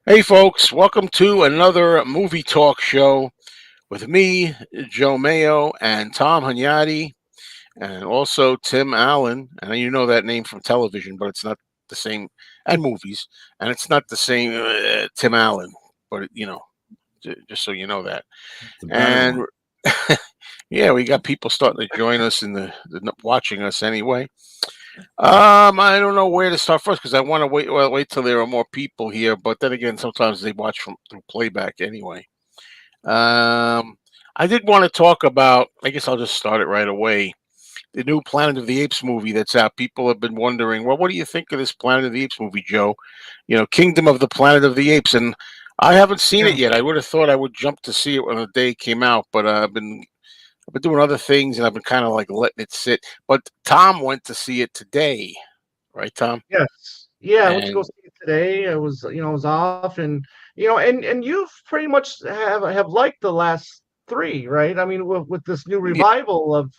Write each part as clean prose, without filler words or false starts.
Hey, folks, welcome to another movie talk show with me, Joe Mayo, and Tom Hunyadi, and also Tim Allen. And you know that name from television, but it's not the same, and movies, and it's not the same Tim Allen, but just so you know that. It's a better And one. yeah, we got people starting to join us in the watching us anyway. I don't know where to start first because I want to wait till there are more people here. But then again, sometimes they watch from through playback anyway. I did want to talk about. I guess I'll just start it right away. The new Planet of the Apes movie that's out. People have been wondering, well, what do you think of this Planet of the Apes movie, Joe? Kingdom of the Planet of the Apes, and I haven't seen it Yeah. yet. I would have thought I would jump to see it when the day it came out, but I've been doing other things and I've been kind of like letting it sit. But Tom went to see it today, right, Tom? Yes. Yeah, I went to go And see it today. I was off and you've pretty much have liked the last three, right? I mean, with this new revival of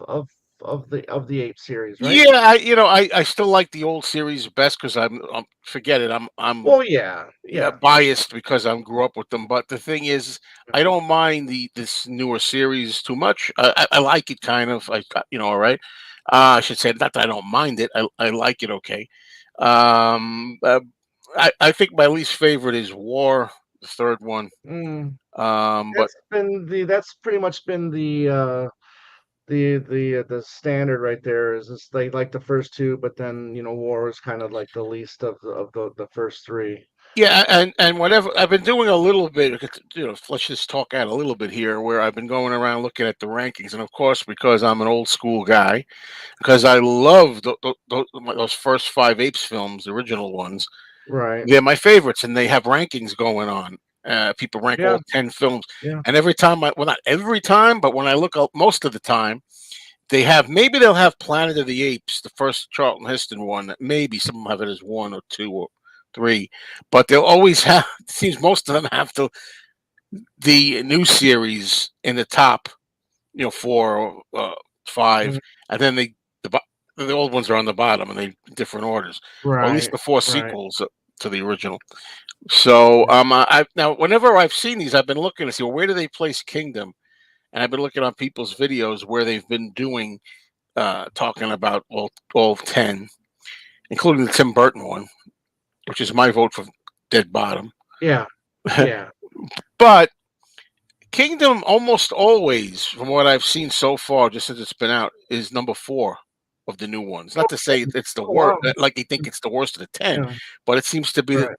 the Ape series, right? yeah, I still like the old series best because I'm forget it. I'm Well, yeah. yeah, Yeah. biased because I grew up with them. But the thing is, I don't mind this newer series too much. I like it kind of. All right. I should say not that I don't mind it. I like it okay. Um, uh, I think my least favorite is War, the third one. Mm. But That's pretty much been the standard right there is this they like the first two, but then War is kind of like the least of the first three. yeah, and whatever I've been doing a little bit, let's just talk out a little bit here, where I've been going around looking at the rankings, and of course, because I'm an old school guy, because I love those first five Apes films, the original ones. Right. They're my favorites, and they have rankings going on. People rank Yeah. all 10 films, Yeah. and every time well, not every time, but when I look up, most of the time, they'll have Planet of the Apes, the first Charlton Heston one. Maybe some of them have it as one or two or three, but they'll always have. It seems most of them have the new series in the top, four or five, Mm. and then the old ones are on the bottom, and they different orders, or at least Right. the four Right. sequels to the original. So I now whenever I've seen these, I've been looking to see, well, where do they place Kingdom, and I've been looking on people's videos where they've been doing talking about all 10, including the Tim Burton one, which is my vote for dead bottom. Yeah. Yeah. But Kingdom almost always, from what I've seen so far, just since it's been out, is number four of the new ones. Not to say it's the Oh, worst, wow. like you think it's the worst of the 10, Yeah. but it seems to be Right.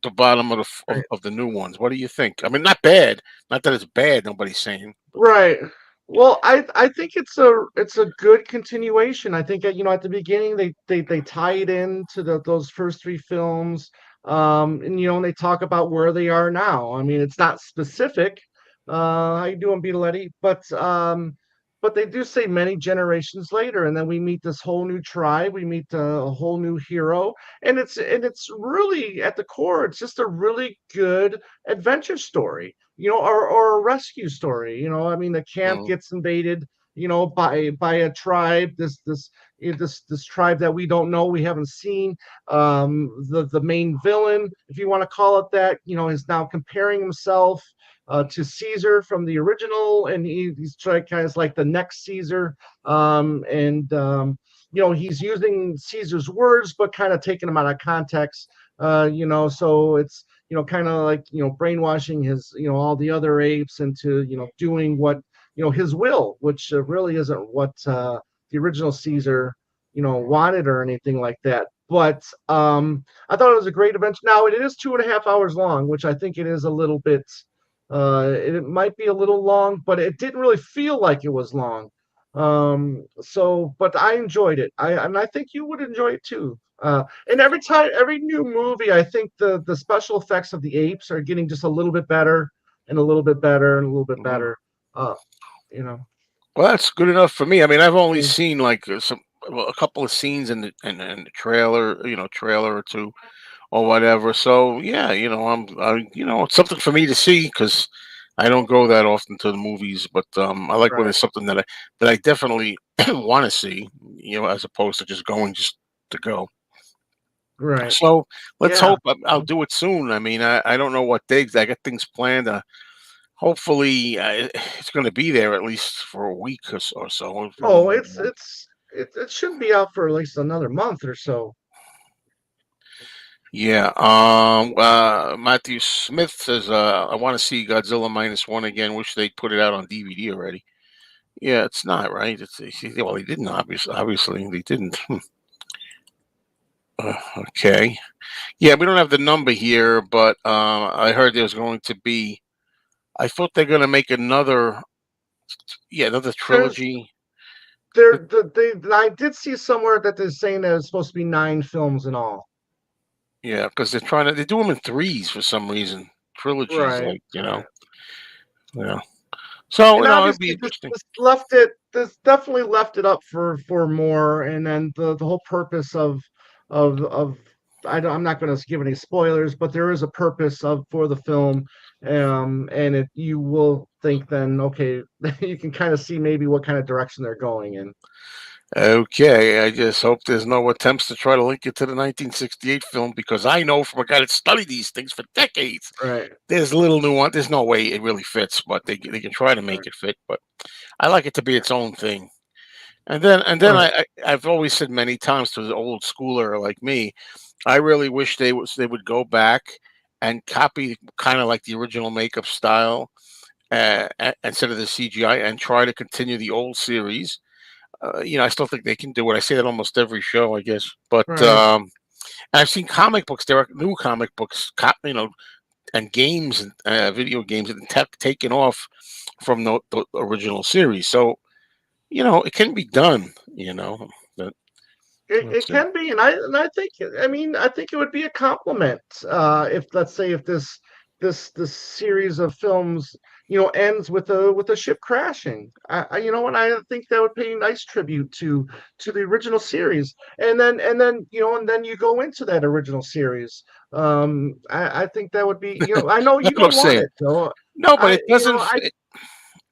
the bottom of Right. of the new ones. What do you think? I mean, not bad. Not that it's bad. Nobody's saying. Right. Well, I think it's a good continuation. I think at the beginning they tie it into those first three films, and and they talk about where they are now. I mean, it's not specific. How you doing, Beetletti? But they do say many generations later, and then we meet this whole new tribe. We meet a whole new hero, and it's really at the core, it's just a really good adventure story, or a rescue story. I mean, the camp Mm, gets invaded, by a tribe, this tribe that we don't know, we haven't seen. The main villain, if you want to call it that, is now comparing himself to Caesar from the original, and he's trying kind of like the next Caesar, and he's using Caesar's words, but kind of taking them out of context. So it's kind of like brainwashing his all the other apes into doing what his will, which really isn't what the original Caesar wanted or anything like that. But I thought it was a great adventure. Now it is 2.5 hours long, which I think it is a little bit. It might be a little long, but it didn't really feel like it was long. But I enjoyed it. I think you would enjoy it too. And every new movie, I think the special effects of the apes are getting just a little bit better and a little bit better and a little bit mm. better. Uh, you know. Well, that's good enough for me. I mean, I've only Mm. seen like a couple of scenes in the trailer, trailer or two or whatever. So yeah, it's something for me to see because I don't go that often to the movies. But I like when Right. there's something that I definitely want to see, as opposed to just going just to go. Right. So let's Yeah. hope I'll do it soon. I mean, I don't know what dates. I got things planned. Hopefully, it's going to be there at least for a week or so. Oh, it should be out for at least another month or so. Yeah. Matthew Smith says, I want to see Godzilla -1 again. Wish they'd put it out on DVD already. Yeah, it's not right. Well, they didn't obviously they didn't. Okay. Yeah, we don't have the number here, but I heard there's going to be. I thought they're going to make another. Yeah, another There's trilogy. I did see somewhere that they're saying that it's supposed to be 9 films in all. Yeah, because they do them in threes for some reason. Trilogies, Right. like Right. yeah. So And it'd be obviously interesting. this definitely left it up for more, and then the whole purpose of I'm not going to give any spoilers, but there is a purpose of for the film, and you will think then, okay, you can kind of see maybe what kind of direction they're going in. Okay, I just hope there's no attempts to try to link it to the 1968 film because I know from a guy that studied these things for decades, Right. there's little nuance. There's no way it really fits, but they can try to make Right. it fit. But I like it to be its own thing. And then Right. I've always said many times to the old schooler like me, I really wish they would go back and copy kind of like the original makeup style instead of the CGI and try to continue the old series. I still think they can do it. I say that almost every show, I guess. But Right. I've seen comic books. There are new comic books, and games and video games that taken off from the original series. So it can be done. But It let's see. can be, and I think, I mean, I think it would be a compliment, if, let's say, if this series of films, ends with a ship crashing. And I think that would pay a nice tribute to the original series, and then you go into that original series. I think that would be, I know That's you what I'm don't want saying. it, though. No, but I it you know doesn't. I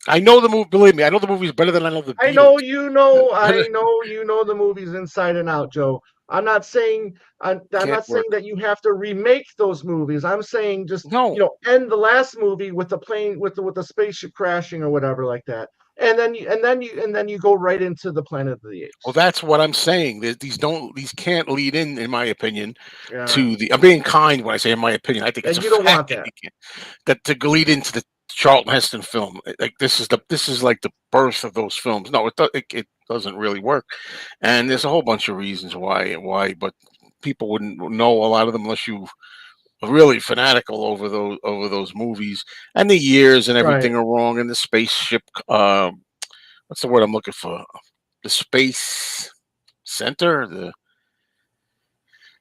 I know the movie. Believe me, I know the movie's better than I know the I Beatles. know you know I know you know the movies inside and out, Joe. I'm Can't not saying work. that you have to remake those movies. I'm saying just, No. end the last movie with the plane with the spaceship crashing or whatever like that. And then you go right into the Planet of the Well, Apes. that's what I'm saying. These can't lead in my opinion, Yeah. to the. I'm being kind when I say in my opinion. I think it's a And you don't fact want that that. you can't, that to lead into the Charlton Heston film. Like this is like the birth of those films. No, it doesn't really work, and there's a whole bunch of reasons why, but people wouldn't know a lot of them unless you are really fanatical over those movies, and the years and Right. everything are wrong, and the spaceship. What's the word I'm looking for? The space center. The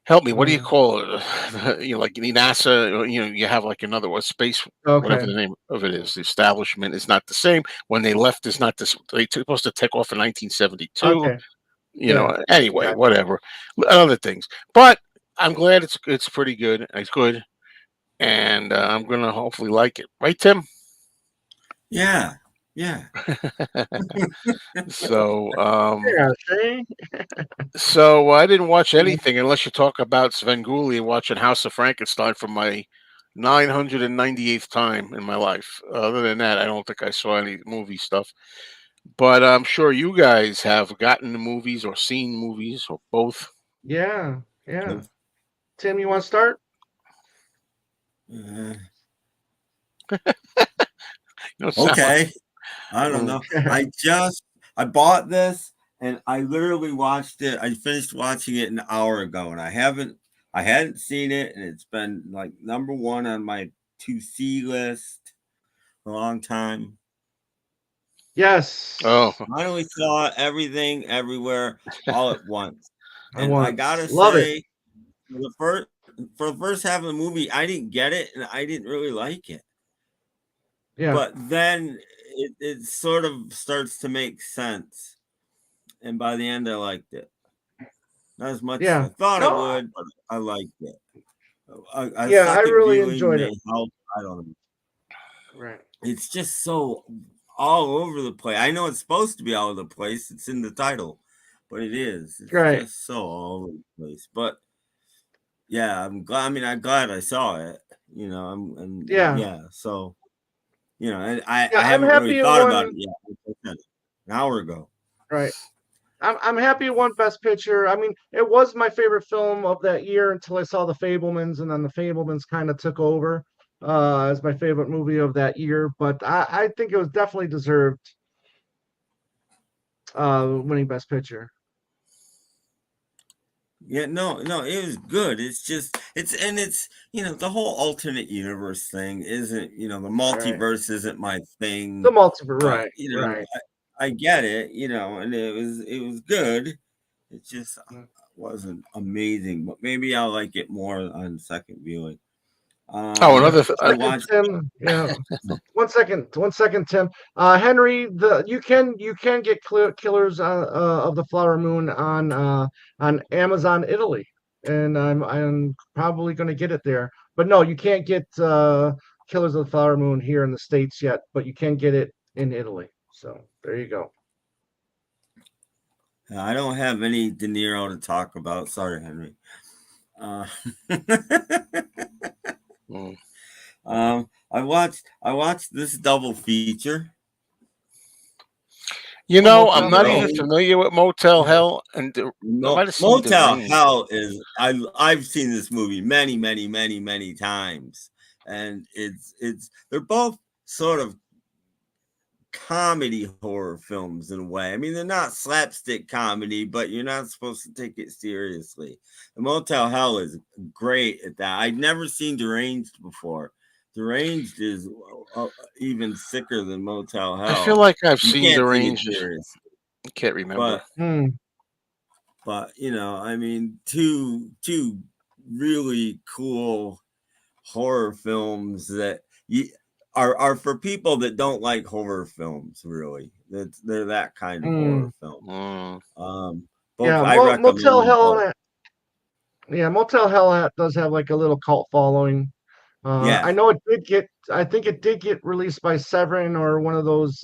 help me. What do you Mm, call it? Like the NASA. You have like another what space. Whatever okay. the name of it is, the establishment is not the same. When they left, is not this. They supposed to take off in 1972. Okay. Yeah. Anyway, Gotcha. whatever. Other things, but I'm glad it's pretty good. It's good, and I'm gonna hopefully like it. Right, Tim? Yeah, yeah. So, Yeah, see? I didn't watch anything unless you talk about Svengoolie and watching House of Frankenstein for my 998th time in my life. Other than that, I don't think I saw any movie stuff. But I'm sure you guys have gotten the movies or seen movies or both. Yeah. Yeah. Yes. Tim, you want to start? Uh, You don't sound like. okay. I don't Mm. know. I bought this and I literally watched it. I finished watching it an hour ago and I hadn't seen it and it's been like number one on my to see list for a long time. Oh, Yes. Finally saw everything everywhere all at once. I And I once. gotta Love it. say, for the first half of the movie, I didn't get it and I didn't really like it. Yeah. But then it sort of starts to make sense. And by the end, I liked it. Not as much as Yeah. I thought I No, would, but I liked it. A yeah, I second really viewing enjoyed it. may help. I don't know. Right. It's just so all over the place. I know it's supposed to be all over the place. It's in the title, but it is. It's Right. just so all over the place. But yeah, I'm glad. I mean, I'm glad I saw it. You know, Yeah, yeah. So and I yeah. I'm haven't really happy it thought about won. it yet. Like I said, an hour ago. Right. I'm happy it won Best Picture. I mean, it was my favorite film of that year until I saw The Fablemans, and then The Fablemans kind of took over as my favorite movie of that year. But I think it was definitely deserved winning Best Picture. Yeah, no, it was good. It's just it's the whole alternate universe thing isn't the Right. multiverse isn't my The thing, multiverse. but Right. Right. I get it, and it was good. It just Mm. wasn't amazing, but maybe I'll like it more on second viewing. Oh, Yeah. another. I Second, watched. Tim. Yeah. 1 second, Tim. Henry, you can get Killers of the Flower Moon on Amazon Italy, and I'm probably going to get it there. But no, you can't get Killers of the Flower Moon here in the States yet, but you can get it in Italy. So there you go. I don't have any De Niro to talk about. Sorry, Henry. Uh, Mm. I watched this double feature. You Oh, know, I'm Motel not Hell. even Deranged. familiar with Motel Hell, and I might have seen Motel Deranged. Hell is I've seen this movie many, many, many, many times, and it's they're both sort of comedy horror films in a way. I mean, they're not slapstick comedy, but you're not supposed to take it seriously. The Motel Hell is great at that. I'd never seen Deranged before. Deranged is even sicker than Motel I feel Hell. like I've You seen can't take it Deranged. serious, I can't remember. but Hmm. I mean, two really cool horror films that you are for people that don't like horror films. Really, they're that kind of Hmm. horror film. Mm. Both Yeah. I recommend Motel them both. Hell. Yeah, Motel Hell does have like a little cult following. I Yeah, know it did get. I think it did get released by Severin or one of those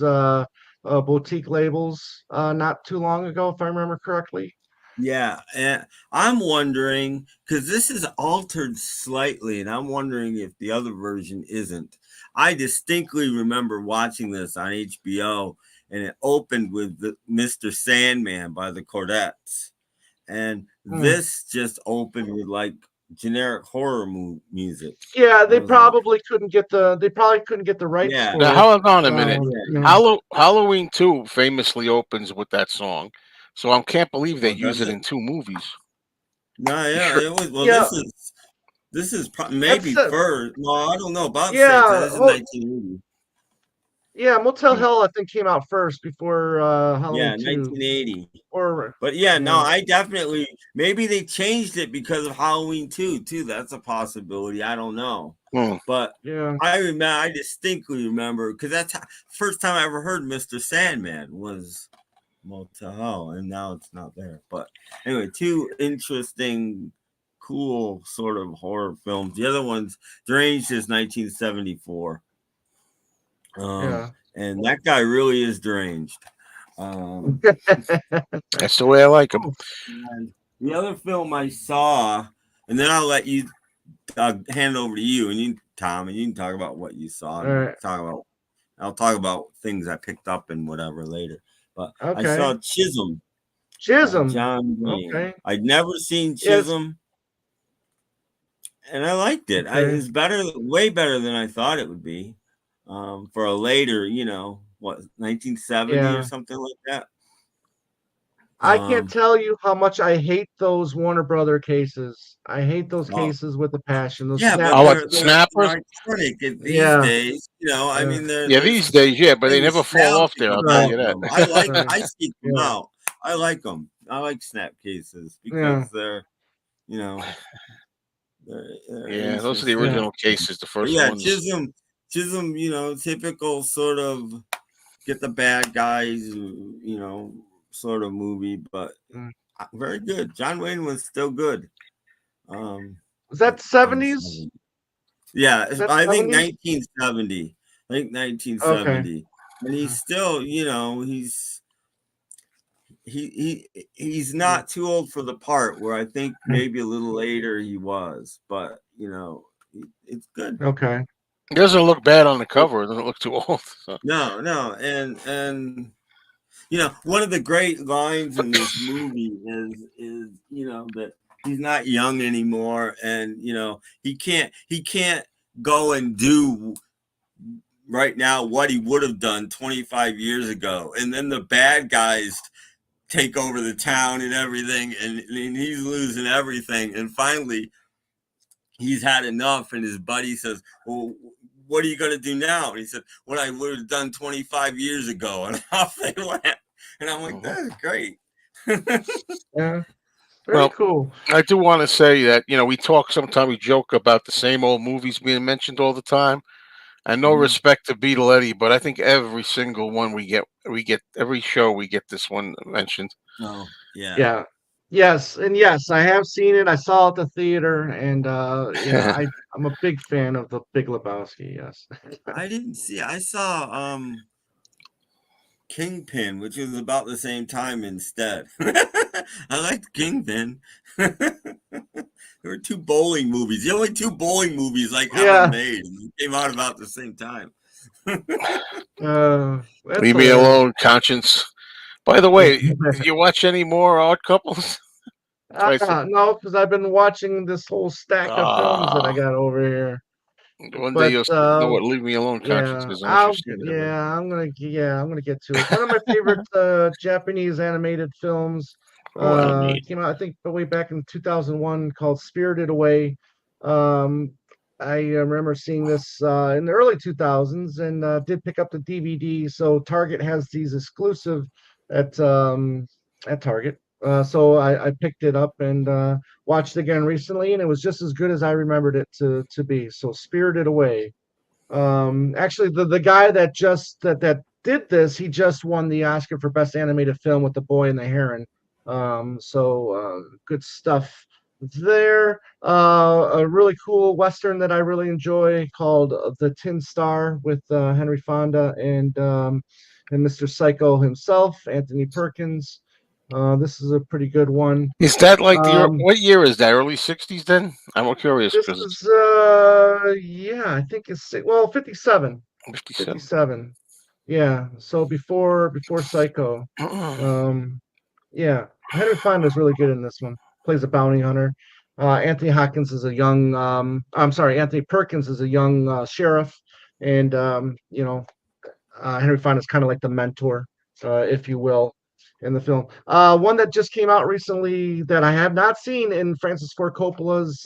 boutique labels not too long ago, if I remember correctly. yeah, and I'm wondering because this is altered slightly, and I'm wondering if the other version isn't. I distinctly remember watching this on HBO, and it opened with Mr. Sandman by the Cordettes. And Hmm. this just opened with like generic horror music. Yeah, I they was like, probably couldn't get the. They probably couldn't get the rights yeah, Now, for it. hold on a minute. yeah. You know. Halloween 2 famously opens with that song, so I can't believe they Oh, use does it it? in two movies. No, You yeah, sure? it was. Well, Yeah, this is that's maybe first. Well, I don't know about say because yeah. this is 1980. Yeah, Motel Hell I think came out first before Halloween Yeah, 2. 1980. Or But yeah, no, yeah, I definitely maybe they changed it because of Halloween 2 too. That's a possibility. I don't know. Hmm. But yeah. I distinctly remember because that's first time I ever heard Mr. Sandman was Motel Hell, and now it's not there. But anyway, two interesting, cool sort of horror films. The other one's Deranged is 1974. Um, Yeah. and that guy really is deranged. Um, That's the way I like them. and the other film I saw, and then I'll let you hand it over to you, and you, Tom, and you can talk about what you saw, All and right. I'll talk about things I picked up and whatever later. But I Okay. saw Chisholm by Chisholm. John Wayne. Okay. I'd never seen Yes. Chisholm, and I liked it. Okay. It's better, way better than I thought it would be. For a later, 1970 or Yeah. something like that. I can't Um, tell you how much I hate those Warner Brother cases. I hate those well, cases with a passion. Those yeah, snap. but Oh, what, the they're snappers? iconic these Yeah. days. I Yeah. mean, Yeah, there's these days, yeah, but the they never fall off nostalgic there. I'll tell Right. you about that. them. Right. I seek them Yeah. out. I like them. I like snap cases Yeah. because you know, they're Yeah, those are the Yeah. interesting. original cases, the But first yeah, ones. Chisholm, typical sort of get the bad guys, sort of movie, but Mm. very good. John Wayne was still good. Was that In 70s? 70. Yeah, Is that I think 70s? 1970. I think Okay. 1970. And he's still, he's he's not too old for the part. Where I think maybe a little later he was, but it's good. Okay. It doesn't look bad on the cover. It doesn't look too old. So. No, no, and one of the great lines in this movie is that he's not young anymore, and he can't go and do right now what he would have done 25 years ago, and then the bad guys take over the town and everything, and he's losing everything, and finally he's had enough, and his buddy says, well, what are you going to do now? And he said, what I would have done 25 years ago. And off they went. And I'm like, that's great. Yeah. Very Well, cool. I do want to say that we talk sometimes, we joke about the same old movies being mentioned all the time. And no respect to Beetle Eddie, but I think every single one we get every show we get this one mentioned. Oh, yeah. Yeah. Yes, and yes, I have seen it. I saw it at the theater, and I'm a big fan of the Big Lebowski. Yes. I didn't see. I saw Kingpin, which was about the same time instead. I liked Kingpin. There were two bowling movies. The only two bowling movies ever Yeah. made. Came out about the same time. That's Leave me hilarious. alone, conscience. By the way, did you watch any more Odd Couples? No, because I've been watching this whole stack of films that I Ah, got over here. one day But you'll know what "Leave Me Alone," conscience yeah, is, unless you've seen it. I'm gonna get to it. One of my favorite Japanese animated films Oh, animated. came out, I think, way back in 2001, called Spirited Away. Um, I remember seeing this in the early 2000s, and did pick up the DVD. So Target has these exclusive at um, at Target. So I picked it up and watched it again recently, and it was just as good as I remembered it to be. So Spirited Away. Actually, the guy that did this, he just won the Oscar for Best Animated Film with The Boy and the Heron. Good stuff there. A really cool Western that I really enjoy called The Tin Star with Henry Fonda and Mr. Psycho himself, Anthony Perkins. This is a pretty good one. Is that like Um, what year is that? Early '60s? Then I'm curious this because is yeah, I think it's 57. 57. 57. Yeah, so before Psycho. Um, yeah, Henry Fonda is really good in this one. Plays a bounty hunter. Anthony Hopkins is a young. I'm sorry, Anthony Perkins is a young sheriff, and Henry Fonda is kind of like the mentor, if you will, in the film. One that just came out recently that I have not seen in Francis Ford Coppola's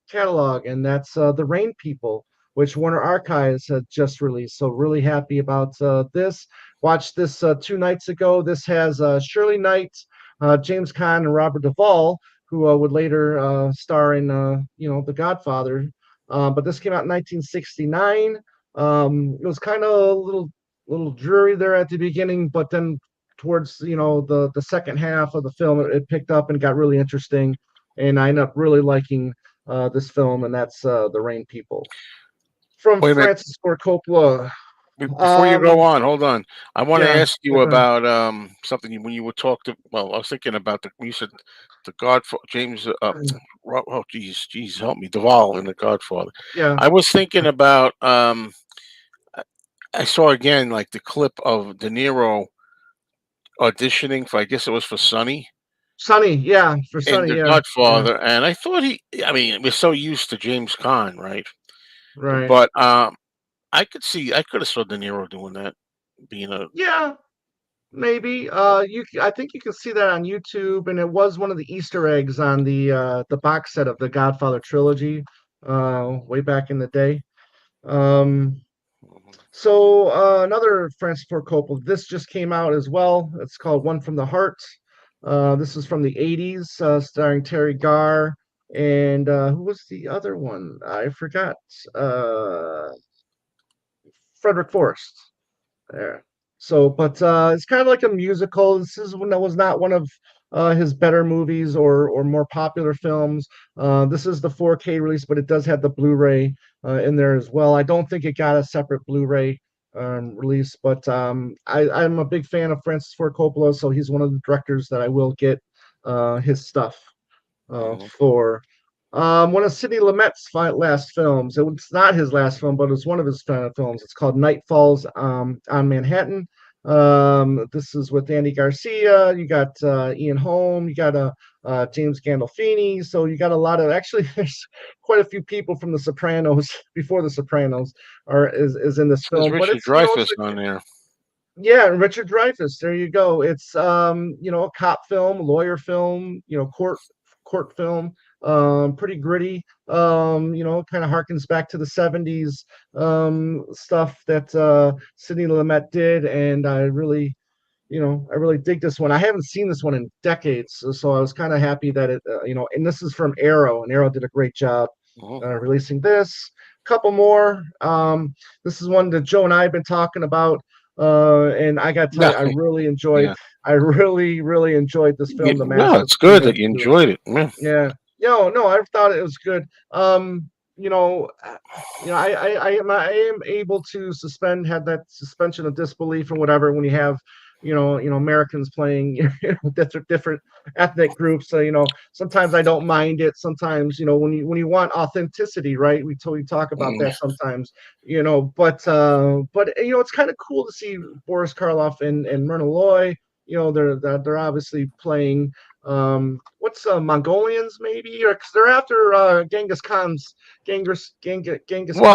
catalog, and that's The Rain People, which Warner Archives had just released. So really happy about this. Watched this 2 nights ago. This has Shirley Knight, James Caan, and Robert Duvall, who would later star in The Godfather. But this came out in 1969. It was kind of a little dreary there at the beginning, but then towards the second half of the film, it picked up and got really interesting, and I ended up really liking this film, and that's The Rain People from Wait a minute. Francis Ford Coppola. Before you go Um, on, hold on. I want to yeah, ask you go ahead. about something when you were talking. Well, I was thinking about when you said the Godfather, James. Oh, geez, help me, Duvall in the Godfather. Yeah, I was thinking about. I I saw again like the clip of De Niro auditioning for. I guess it was for Sonny Sonny, yeah, for in Sonny, the yeah, yeah, Godfather, and I thought he. I mean, we're so used to James Caan, right? right, But I could see. I could have saw De Niro doing that, being a. yeah. Maybe I think you can see that on YouTube, and it was one of the Easter eggs on the box set of the Godfather trilogy, way back in the day. Um, so another Francis Ford Coppola. This just came out as well. It's called One from the Heart. This is from the '80s, starring Terry Garr and who was the other one? I forgot. Uh, Frederick Forrest. There. So, but it's kind of like a musical. This is one that was not one of his better movies or more popular films. This is the 4K release, but it does have the Blu-ray in there as well. I don't think it got a separate Blu-ray release. But I'm a big fan of Francis Ford Coppola, so he's one of the directors that I will get his stuff Mhm. for. One of Sidney Lumet's last films. It's not his last film, but it's one of his final films. It's called Night Falls on Manhattan. This is with Andy Garcia. You got Ian Holm. You got James Gandolfini. So you got a lot of actually. There's quite a few people from The Sopranos before The Sopranos is in this Says film. But Richard it's you know it's Dreyfuss on there. yeah, Richard Dreyfuss. There you go. It's a cop film, lawyer film, court film. Pretty gritty. Kind of harkens back to the '70s stuff that Sidney Lumet did, and I really dig this one. I haven't seen this one in decades, so I was kind of happy that and this is from Arrow, and Arrow did a great job Mhm. releasing this. Couple more. This is one that Joe and I have been talking about, and I got to tell Yeah, you, yeah. I really, really enjoyed this film, The Well, Master of it's good that Puppets you 2. enjoyed it. Yeah. Yeah. No, I thought it was good. You know, I am able to had that suspension of disbelief and whatever when you have, Americans playing different ethnic groups. So, sometimes I don't mind it. Sometimes, when you want authenticity, right? We totally talk about Mm. that sometimes, but it's kind of cool to see Boris Karloff and Myrna Loy. They're obviously playing what's Mongolians maybe, or because they're after Genghis Well,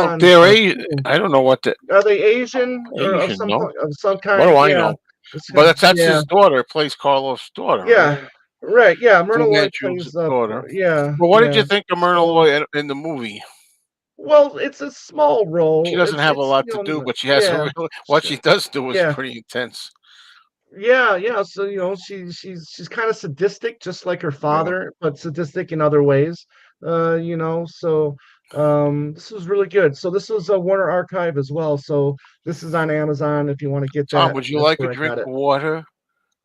Khan's they're tomb. I don't know what the Are they Asian or Asian. No, of some what do kind? I Yeah, know? But that's yeah, his daughter. Plays Carlos' daughter, right? yeah, right, yeah. Myrna Fu Loy Manchu's plays daughter. yeah, But what did yeah. you think of Myrna So, Loy in the movie? well, it's a small She role. doesn't It's have a it's lot to do, but she has a yeah, real. What she does do is yeah. pretty intense. Yeah. So she's kind of sadistic, just like her Yeah. father, but sadistic in other ways. So this was really good. So this was a Warner Archive as well. So this is on Amazon if you want to get Tom, that. would you That's like a where I drink got of it. water?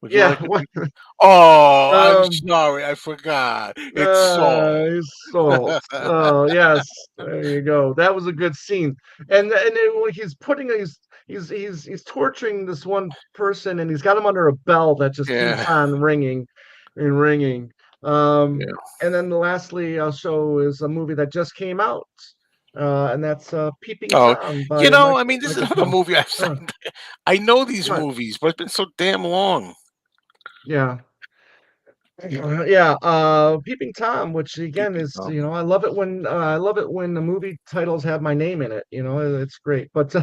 Would you Yeah. like a What? drink? Oh, I'm Um. sorry, I forgot. It's Saul. Salt. Oh yes, there you go. That was a good scene. And then when he's putting he's torturing this one person, and he's got him under a bell that just keeps Yeah, on ringing and ringing. Um, yeah. and then lastly, I'll show is a movie that just came out, and that's Peeping Oh, Tom by I mean, this is Michael another Paul. movie I've Uh, seen. I know these what? movies, but it's been so damn long. Yeah. Yeah, Peeping Tom, which again Peeping is, Tom. I love it when the movie titles have my name in it. It's great. But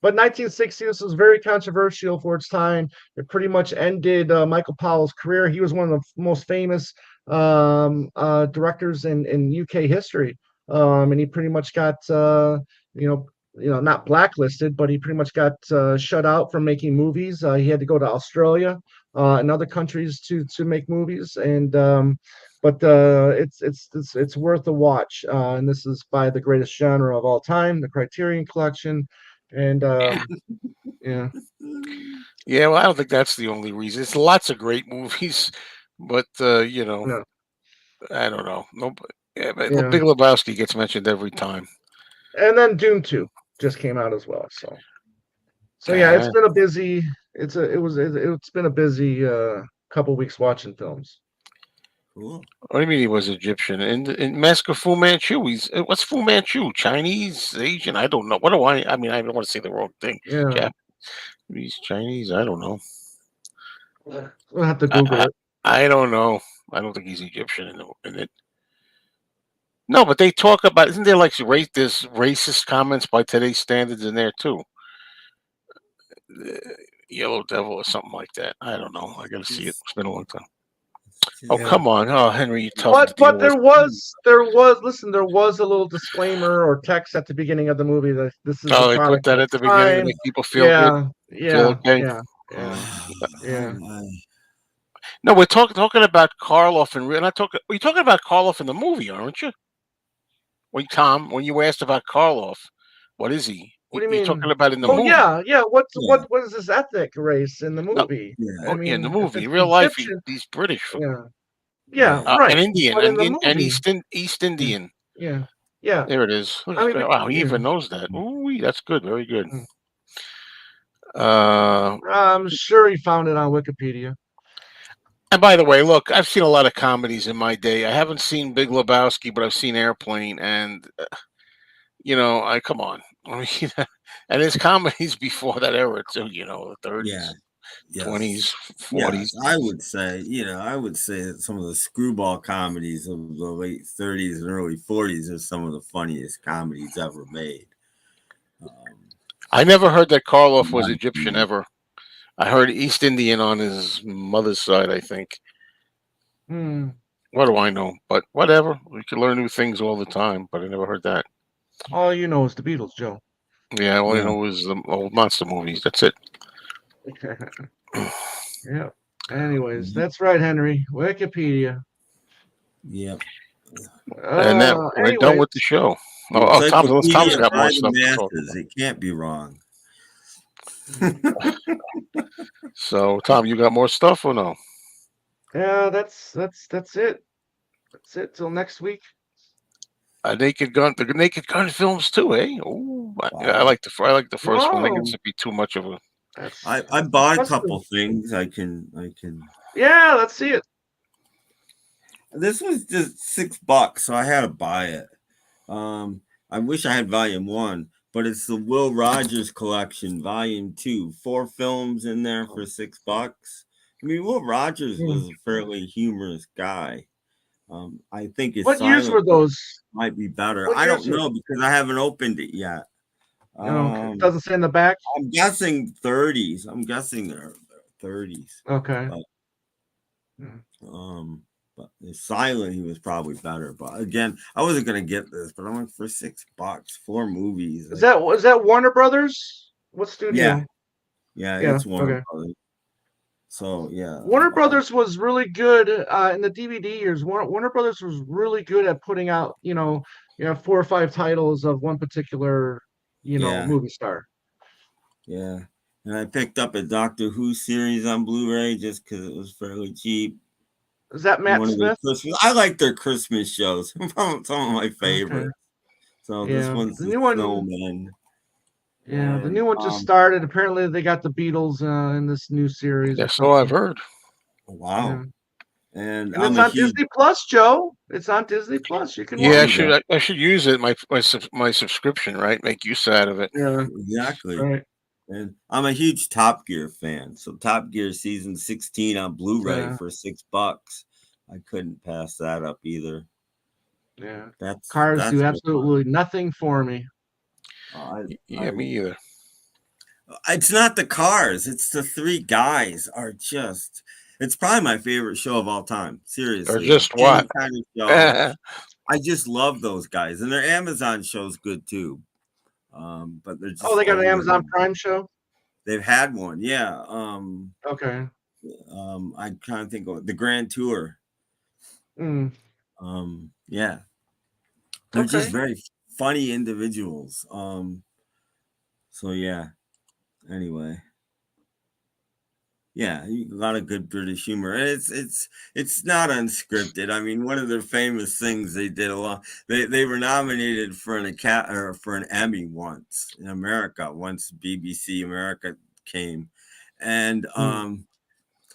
but 1960, this was very controversial for its time. It pretty much ended Michael Powell's career. He was one of the most famous directors in UK history, and he pretty much got you know not blacklisted, but he pretty much got shut out from making movies. He had to go to Australia in other countries to make movies, and but it's worth a watch. And this is by the greatest genre of all time, the Criterion Collection, and yeah, Yeah, well, I don't think that's the only reason. It's lots of great movies, but yeah, I don't know. No, yeah, but yeah. Big Lebowski gets mentioned every time. And then Dune 2 just came out as well. So yeah, it's Uh, been a busy. It's been a busy couple weeks watching films. Cool. what do you mean he was Egyptian? In Mask of Fu Manchu, what's Fu Manchu? Chinese, Asian? I don't know. What do I? I mean, I don't want to say the wrong thing. Yeah, Japanese, Chinese? I don't know. we'll have to I, Google I, it. I don't know. I don't think he's Egyptian in it. No, but they talk about isn't there like there's racist comments by today's standards in there too? Yellow Devil or something like that. I don't know. I got to see it. It's- It's been a long time. Oh yeah. come on! Oh Henry, you're tough to But deal with. there was a little disclaimer or text at the beginning of the movie that this is the Oh, they put product of that at its the beginning to time. make people feel good, Yeah, feel yeah, okay. yeah, yeah, Mm. yeah. No, we're talking about Karloff and we're not talking. You're talking about Karloff in the movie, aren't you? Tom, when you asked about Karloff, what is he? What do you You're mean? talking about in the Oh movie. yeah. Yeah. What is his ethnic race in the No, movie? I Yeah. oh, yeah, in the mean, if movie, it's real life, Egyptian, he's British, yeah, yeah, Yeah. an right. Indian, But in the and movie, East yeah, Indian. yeah, yeah. There it is. Look I at mean, that. Wow, he yeah. even knows that. Ooh, that's good. Very good. Mm. I'm sure he found it on Wikipedia. And by the way, look, I've seen a lot of comedies in my day. I haven't seen Big Lebowski, but I've seen Airplane, and I come on. I mean, and there's comedies before that era too. The Yeah. 30s, Yes. 20s, Yes. 40s. I would say that some of the screwball comedies of the late 30s and early 40s are some of the funniest comedies ever made. Um, I never heard that in Karloff my was Egyptian opinion. ever. I heard East Indian on his mother's side, I think. Hmm. What do I know? But whatever. We can learn new things all the time, but I never heard that. All you know is the Beatles, Joe. Yeah, all I Yeah. know is the old monster movies. That's it. Yeah. Anyways, that's right, Henry. Wikipedia. Yep. And that we're done Anyways, with the show. Oh, Tom's Encyclopedia got more by the stuff to talk masses. about. It can't be wrong. So, Tom, you got more stuff or no? yeah, that's it. That's it till next week. The Naked Gun films too, eh? Oh, I Wow. like the first one. I think Wow, this would be too much of a. I that's bought a impressive. couple things. I can. Yeah, let's see it. This was just $6, so I had to buy it. I wish I had volume one, but it's the Will Rogers collection, volume two. 4 films in there for $6. I mean, Will Rogers Hmm. was a fairly humorous guy. I think his What years silent were those? might be better. What I years don't were? know because I haven't opened it yet. Okay, it Um, doesn't say in the back. I'm guessing 30s. I'm guessing they're 30s. Okay. But Hmm. um but the silent he was probably better. But again, I wasn't gonna get this, but I went for $6, 4 movies. Is that Warner Brothers? What Yeah, studio? yeah, Yeah. it's Warner Okay. Brothers. So yeah, Warner Brothers was really good in the DVD years. Warner Brothers was really good at putting out, 4 or 5 titles of one particular, yeah, movie star. yeah. And I picked up a Doctor Who series on Blu-ray just because it was fairly cheap. Is that And Matt one of their Smith? Christmas, I like their Christmas shows. Some of my Okay. favorites. So this Yeah. one's The the new one. Snowman, Yeah, the and new one just started. Apparently, they got the Beatles in this new series or That's all I've something. heard. wow. Yeah. And And I'm it's a on huge. Disney Plus, Joe. It's on Disney Plus. You can Yeah, There I you watch it. go. should. I should use it. My subscription, right? Make use out of it. Yeah. Exactly. Right. And I'm a huge Top Gear fan. So Top Gear season 16 on Blu-ray Yeah. for $6. I couldn't pass that up either. Yeah. That's Cars do that's what absolutely nothing for me. Yeah, me either. it's not the cars, it's the 3 guys are just it's probably my favorite show of all time. Or Seriously. just Any what? kind of show. I just love those guys. And their Amazon show's good too. But they're Oh, just they got an always Amazon Prime show. they've had one, yeah. Okay. I kind of think of the Grand Tour. Mm. Yeah, they're just Okay. very funny individuals. So yeah. Anyway, yeah, a lot of good British humor. And it's not unscripted. I mean, one of their famous things they did a lot. They were nominated for an Emmy once in America. Once BBC America came, and Mm.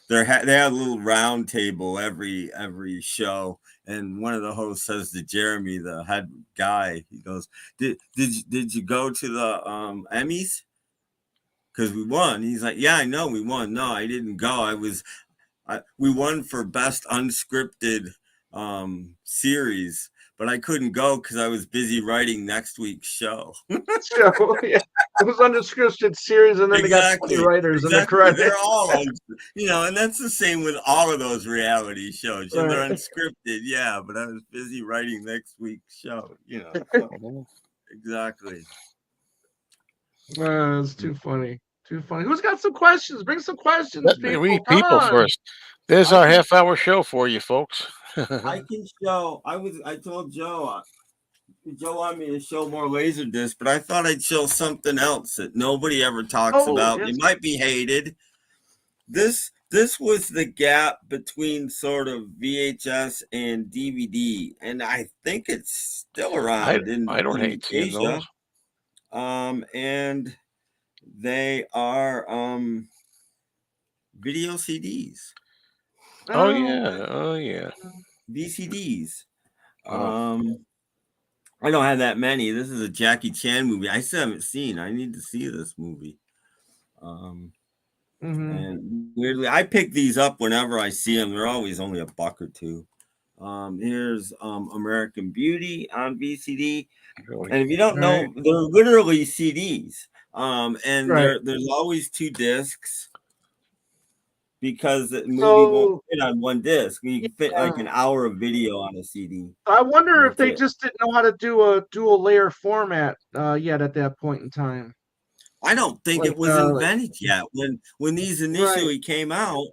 they had a little round table every show, and one of the hosts says to Jeremy, the head guy, he goes, "Did you go to the Emmys? Because we won." He's like, "Yeah, I know we won. No, I didn't go. We won for best unscripted series, but I couldn't go because I was busy writing next week's show." So yeah, it was unscripted series, and then they got 20 Exactly. writers in the Exactly. credits. They're all, and that's the same with all of those reality shows. They're Right. unscripted, yeah, but I was busy writing next week's show. So, exactly. It's too funny. Too funny. Who's got some questions? Bring some questions, We people. need Come people on. first. There's I our can, half-hour show for you, folks. I can show. I told Joe wanted me to show more laser discs, but I thought I'd show something else that nobody ever talks Oh, about. They yes. might be hated. This was the gap between sort of VHS and DVD, and I think it's still I around I don't in hate seeing those. Asia. And They are video CDs, Oh Oh, yeah. Oh yeah. VCDs. Oh, Um, I don't have that many. This is a Jackie Chan movie. I still haven't seen. I need to see this movie. Um, mm-hmm. and weirdly, I pick these up whenever I see them. They're always only a buck or two. Here's American Beauty on VCD. really? And if you don't Right, know, they're literally CDs. And right. there's always two discs because the movie won't So, fit on one disc. You can fit like yeah, an hour of video on a CD, I and wonder if that's they it. just didn't know how to do a dual layer format yet at that point in time. I don't think it was Like, invented yet when these right, initially came out.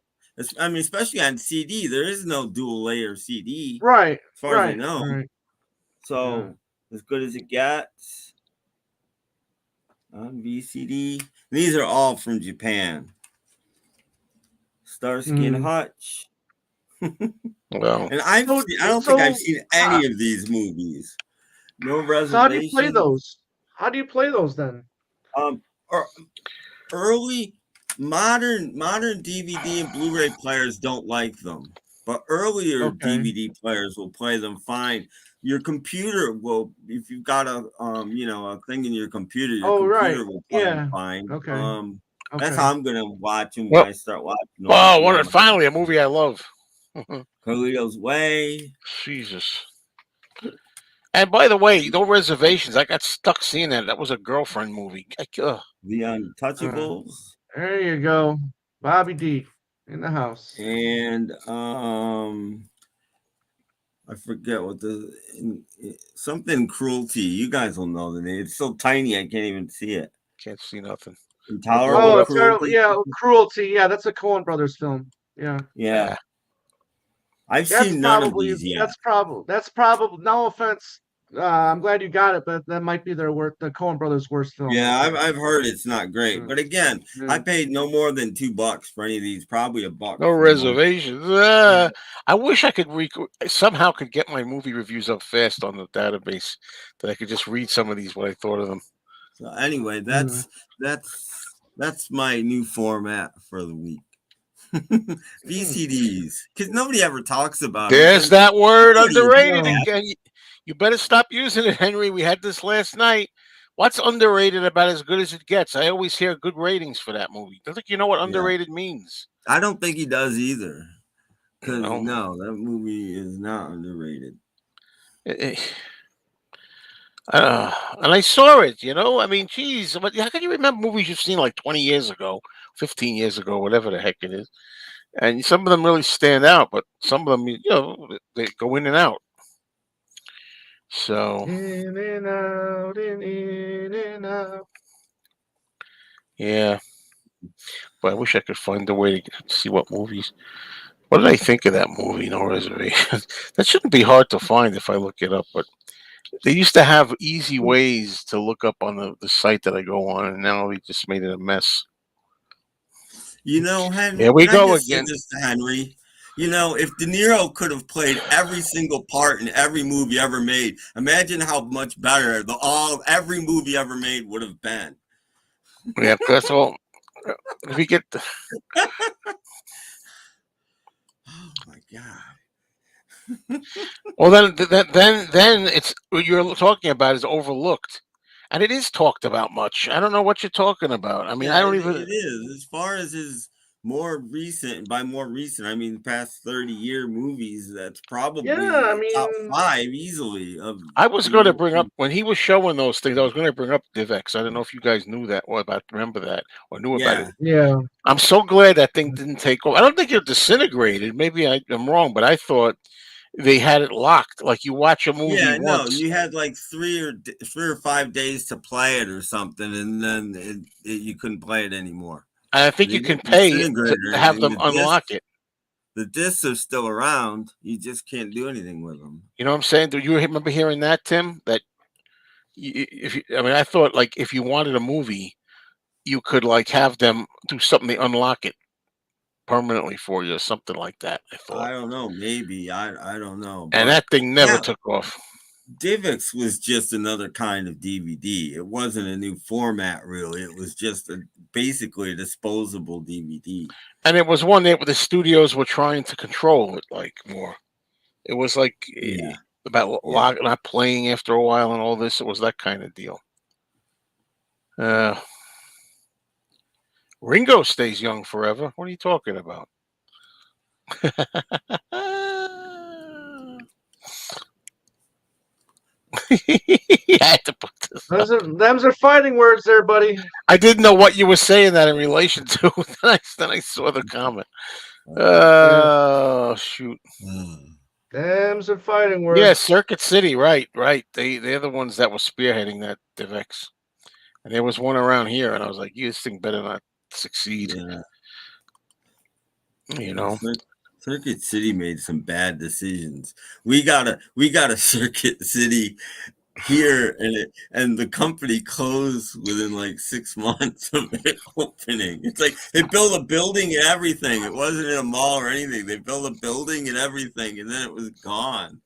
I mean, especially on CD, there is no dual layer CD right, as far as I right, know. right. Yeah. So as good as it gets on VCD. These are all from Japan. Starsky and Mm. Hutch. Well, And So, I don't think I've so, seen how, any of these movies. No so how do you play reservation. those? How do you play those then? Or early modern DVD and Blu-ray players don't like them, but earlier Okay. DVD players will play them fine. Your computer will, if you've got a a thing in your Oh, right. computer will play them Yeah. fine. Okay. That's Okay. how I'm gonna watch them when well, I start watching them. Is well. when my Finally, a movie I love. Carlito's Way, Jesus. And by the way, no reservations. I got stuck seeing that. That was a girlfriend movie. The Uh, Untouchables, there you go. Bobby D in the house. and I forget what something cruelty. You guys will know the name. It's so tiny I can't even see it. Can't see nothing. Well, Intolerable Oh, whatever. terrible. cruelty. Yeah, Cruelty. Yeah, that's a Coen Brothers film. Yeah. Yeah, Ah, I've That's seen none of probably these yet. that's probably no offense. I'm glad you got it, but that might be the Coen Brothers' worst film right Yeah, there. I've heard it's not great, Mm, but again, I mm, paid no more than $2 for any of these. Probably a buck no for most. reservations. mm. I wish I could somehow could get my movie reviews up fast on the database that I could just read some of these what I thought of them. So anyway, Mm. that's my new format for the week. VCDs, because nobody ever talks about them, There's and that word, nobody is underrated No. again. You better stop using it, Henry. We had this last night. What's underrated about As Good as It Gets? I always hear good ratings for that movie. I think you know what Yeah, underrated means. I don't think he does either. You Because know, no, that movie is not underrated. Eh, and I saw it. I mean, geez, but how can you remember movies you've seen like 20 years ago, 15 years ago, whatever the heck it is? And some of them really stand out, but some of them, they go in and out. So In and out, in and out. yeah, but I wish I could find a way to see what movies. What did I think of that movie? No reservation. That shouldn't be hard to find if I look it up. But they used to have easy ways to look up on the site that I go on, and now they just made it a mess. Here Henry, we can I go just say again. this to Henry? If De Niro could have played every single part in every movie ever made, imagine how much better every movie ever made would have been. Yeah, that's all. If we get the, Oh my god. well, then it's what you're talking about is overlooked, and it is talked about much. I don't know what you're talking about. I mean, Yeah, I don't it even. is. As far as his more recent, by more recent, I mean past 30-year movies, that's Yeah, I probably top mean, five easily of I was De going to Niro. bring up when he was showing those things. I was going to bring up DivX. I don't know if you guys knew that or about remember that or knew about it. Yeah. yeah. I'm so glad that thing didn't take over. I don't think it disintegrated. Maybe I'm wrong, but I thought they had it locked. Like you watch a movie Yeah, no, once, you had like 3 or 5 days to play it or something, and then you couldn't play it anymore. and I think They you can didn't pay disintegrate to or have anything. them unlock it. The discs are still around. You just can't do anything with them. You know what I'm saying? Do you remember hearing that, Tim? That I mean, I thought like if you wanted a movie, you could like have them do something to unlock it permanently for you, or something like that. I I thought, don't know. Maybe I don't know, and but that thing never yeah, took off. DivX was just another kind of DVD. It wasn't a new format, really. It was just basically a disposable DVD. And it was one that the studios were trying to control it like more. It was like Yeah, about yeah. not playing after a while and all this. It was that kind of deal. Uh, Ringo stays young forever. What are you talking about? I had to put this up. Them's are fighting words there, buddy. I didn't know what you were saying that in relation to. then I saw the comment. Yeah. Oh shoot! Them's are fighting Yeah, words. Circuit City. Right, right. They're the ones that were spearheading that DivX. And there was one around here, and I was like, "You this thing better not succeed." Yeah. You know. Circuit City made some bad decisions. We got a Circuit City here, and the company closed within like 6 months of it opening. It's like they built a building and everything. It wasn't in a mall or anything. They built a building and everything, and then it was gone.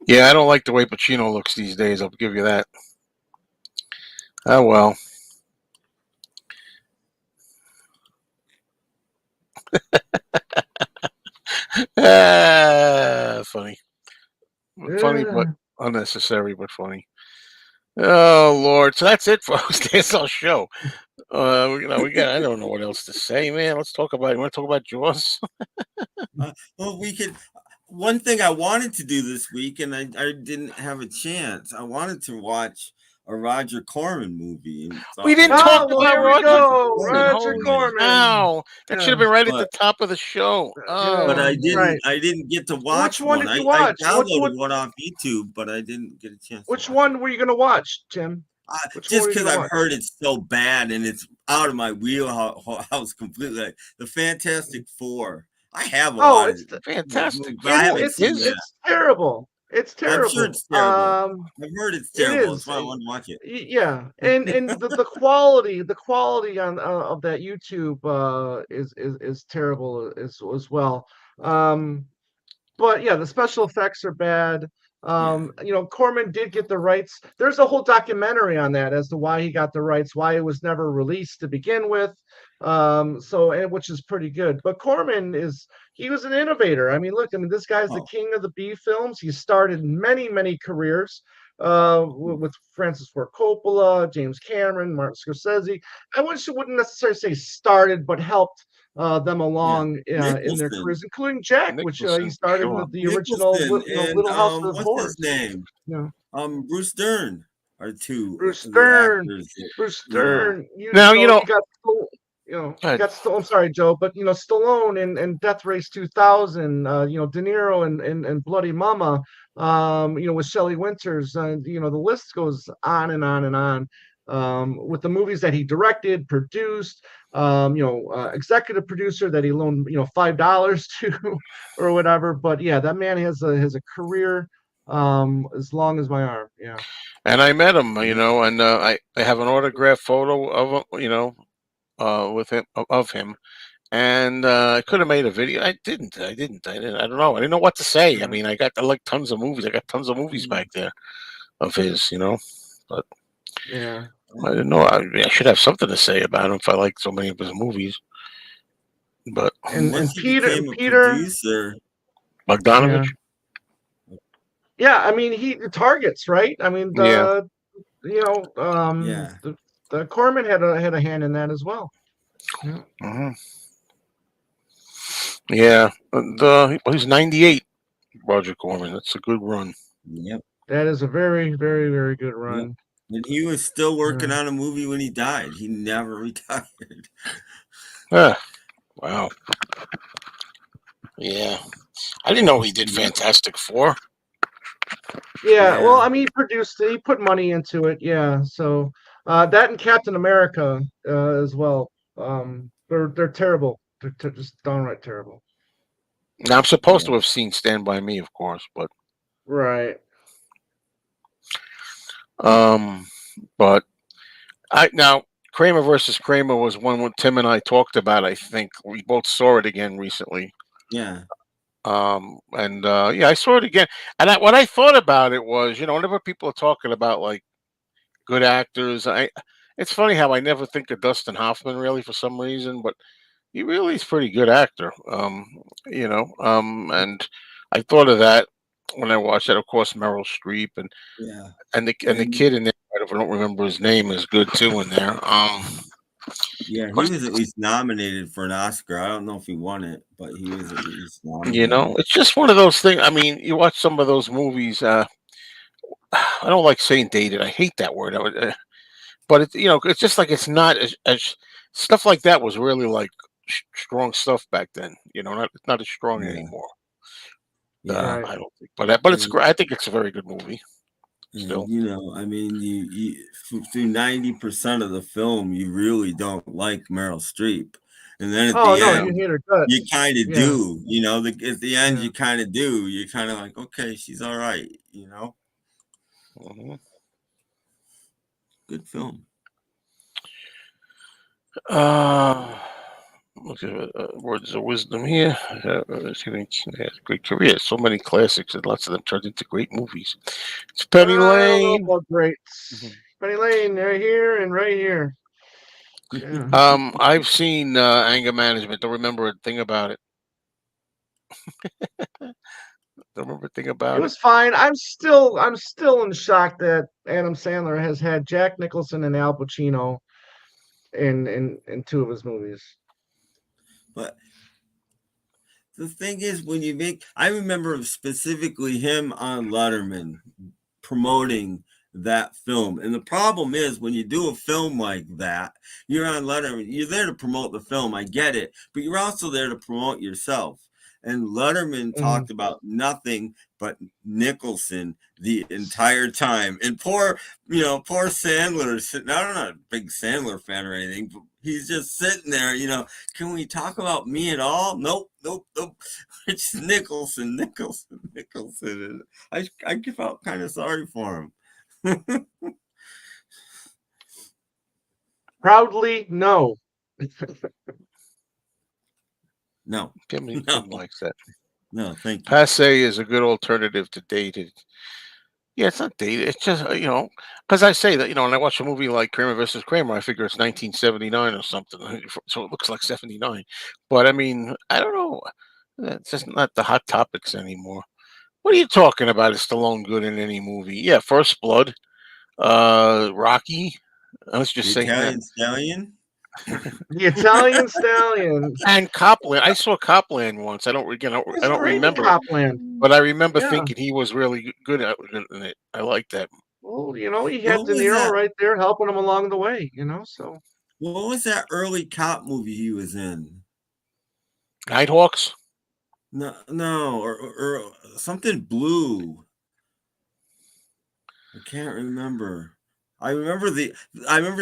Yeah, I don't like the way Pacino looks these days. I'll give you that. Oh well. Funny. Funny, but Yeah. unnecessary, but funny. Oh Lord! So that's it, folks. That's our show. We got. I don't know what else to say, man. Let's talk about. You want to talk about Jaws? Well, we could. One thing I wanted to do this week, and I didn't have a chance. I wanted to watch a Roger Corman movie. And We thought didn't maybe talk we Oh, could well, about there talk we about Roger Roger go. Corman. Corman Roger movie. Holy Corman. cow! That should Yeah. have been right at the But top of the show. but Oh, I Right. didn't get to Which watch one one. did you I watch? downloaded one off YouTube, but I didn't get a chance to Which watch it. one were you gonna watch, Tim? Which one Just were you because gonna I've watch? heard it's so bad and it's out of my wheelhouse completely. Like, the Fantastic Four. I have a Oh, lot of it's those fantastic movies, but I it's four. haven't it's seen His that. it's terrible. It's I'm sure terrible. it's terrible. I've heard it's It terrible. That's is. why I want to watch it. Yeah, and the quality on of that YouTube is terrible as well. Um, but yeah, the special effects are bad. Yeah. Corman did get the rights. There's a whole documentary on that as to why he got the rights, why it was never released to begin with. Which is pretty good. But he was an innovator. I mean, look, I mean, this guy's the Oh, king of the B films. He started many careers with Francis Ford Coppola, James Cameron, Martin Scorsese. Wouldn't necessarily say started, but helped them yeah. along in their Nicholson. careers, including Jack, which he Nicholson, for started in sure. the original, Nicholson and Little House of what's his Horrors. name? You know, Bruce Dern are two Bruce of the Stern, actors that, Bruce you know. Stern. Now You got, you God, got. I'm sorry, Joe, but Stallone and Death Race 2000. De Niro and Bloody Mama. With Shelley Winters. The list goes on and on and on. With the movies that he directed, produced, executive producer that he loaned, $5 to, or whatever. But yeah, that man has a career as long as my arm. Yeah. and I met him, Yeah. and I have an autographed photo of him, with him of him, and I could have made a video. I didn't. I don't know. I didn't know what to say. I Yeah. mean, I like tons of movies. I got tons of movies back there of his, but Yeah. I didn't know. I should have something to say about him if I like so many of his movies. But And And once he Peter became a Peter. producer, Bogdanovich, Yeah. Yeah. I mean, he targets, right? I mean, yeah. yeah. the Corman had a hand in that as well. Yeah. Hmm. Yeah, he's 98. Roger Corman. That's a good run. Yep. That is a very, very, very good Yep. run. And he was still working Yeah. on a movie when he died. He never retired. Ah, wow. Yeah, I didn't know he did Yep. Fantastic Four. Yeah, well, Yeah. I mean, he put money into it. Yeah, so that and Captain America as well. They're terrible. They're just downright terrible. Now I'm supposed Yeah. to have seen Stand by Me, of course, but Right. um, but I now Kramer versus Kramer was one what Tim and I talked about. I think we both saw it again recently. Yeah. And yeah, I saw it again. And what I thought about it was, whenever people are talking about like good actors, it's funny how I never think of Dustin Hoffman really for some reason, but he really is a pretty good actor. And I thought of that when I watched that. Of course, Meryl Streep Yeah. and the kid in there. I don't remember his name is good too in there. Yeah, Of he course, was at least nominated for an Oscar. I don't know if he won it, but he was at least nominated. it's just one of those things. I mean, you watch some of those movies. I don't like saying dated. I hate that word. But it's just like it's not as stuff like that was really like strong stuff back then. Not as strong Yeah, anymore. yeah. Right. I don't think, but it's And, great. I think it's a very good movie and still. I mean, through 90% of the film, you really don't like Meryl Streep, and then at Oh the no, Yeah. you end, hit her you guts. kind of Yeah, do. At the end, yeah. you kind of do. You're kind of like, okay, she's all right. hmm Good film. Uh, look at words of wisdom here. She has a great career. So many classics, and lots of them turned into great movies. It's Penny I don't know Lane. about Mhm. greats. Penny Lane, right here and right here. Yeah. I've seen Anger Management. Don't remember a thing about it. Don't remember a thing It about it. was fine. I'm still in shock that Adam Sandler has had Jack Nicholson and Al Pacino in two of his movies. But the thing is, I remember specifically him on Letterman promoting that film. And the problem is, when you do a film like that, you're on Letterman, you're there to promote the film. I get it. But you're also there to promote yourself. And Letterman Mhm. talked about nothing but Nicholson the entire time. And poor Sandler sitting, I'm not a big Sandler fan or anything, but he's just sitting there, can we talk about me at all? Nope, nope, nope. It's Nicholson, Nicholson, Nicholson. And I felt kind of sorry for him. Proudly, no. No, Kim no, likes that. no, thank you. Passe is a good alternative to dated. Yeah, it's not dated. It's just because I say that when I watch a movie like Kramer versus Kramer, I figure it's 1979 or something, so it looks like 79. But I mean, I don't know. It's just not the hot topics anymore. What are you talking about? Is Stallone good in any movie? Yeah, First Blood, Rocky. Let's The just say that. Italian Stallion? The Italian Stallion. And Copland. I saw Copland once. I He's don't great in remember it, Copland. but I remember Yeah. thinking he was really good in it. I like that. Well, he had What De was Niro that? right there helping him along the way, so What was that early cop movie he was in? Nighthawks. No, no, or something blue. I can't remember. I remember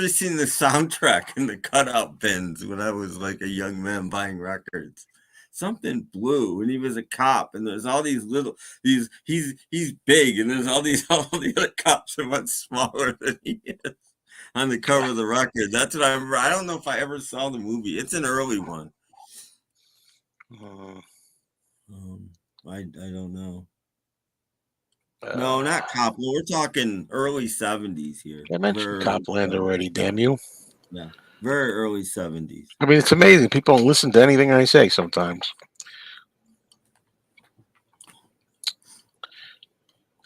seeing the soundtrack in the cutout bins when I was like a young man buying records. Something blue, and he was a cop, and there's all these he's big, and there's all the other cops are much smaller than he is on the cover of the record. That's what I remember. I don't know if I ever saw the movie. It's an early one. Uh, I don't know. No, uh, not Coppola. We're talking early 70s here. I mentioned Very early Copland 70s. already. Damn you! Yeah. Very early 70s. I mean, it's amazing. People don't listen to anything I say sometimes.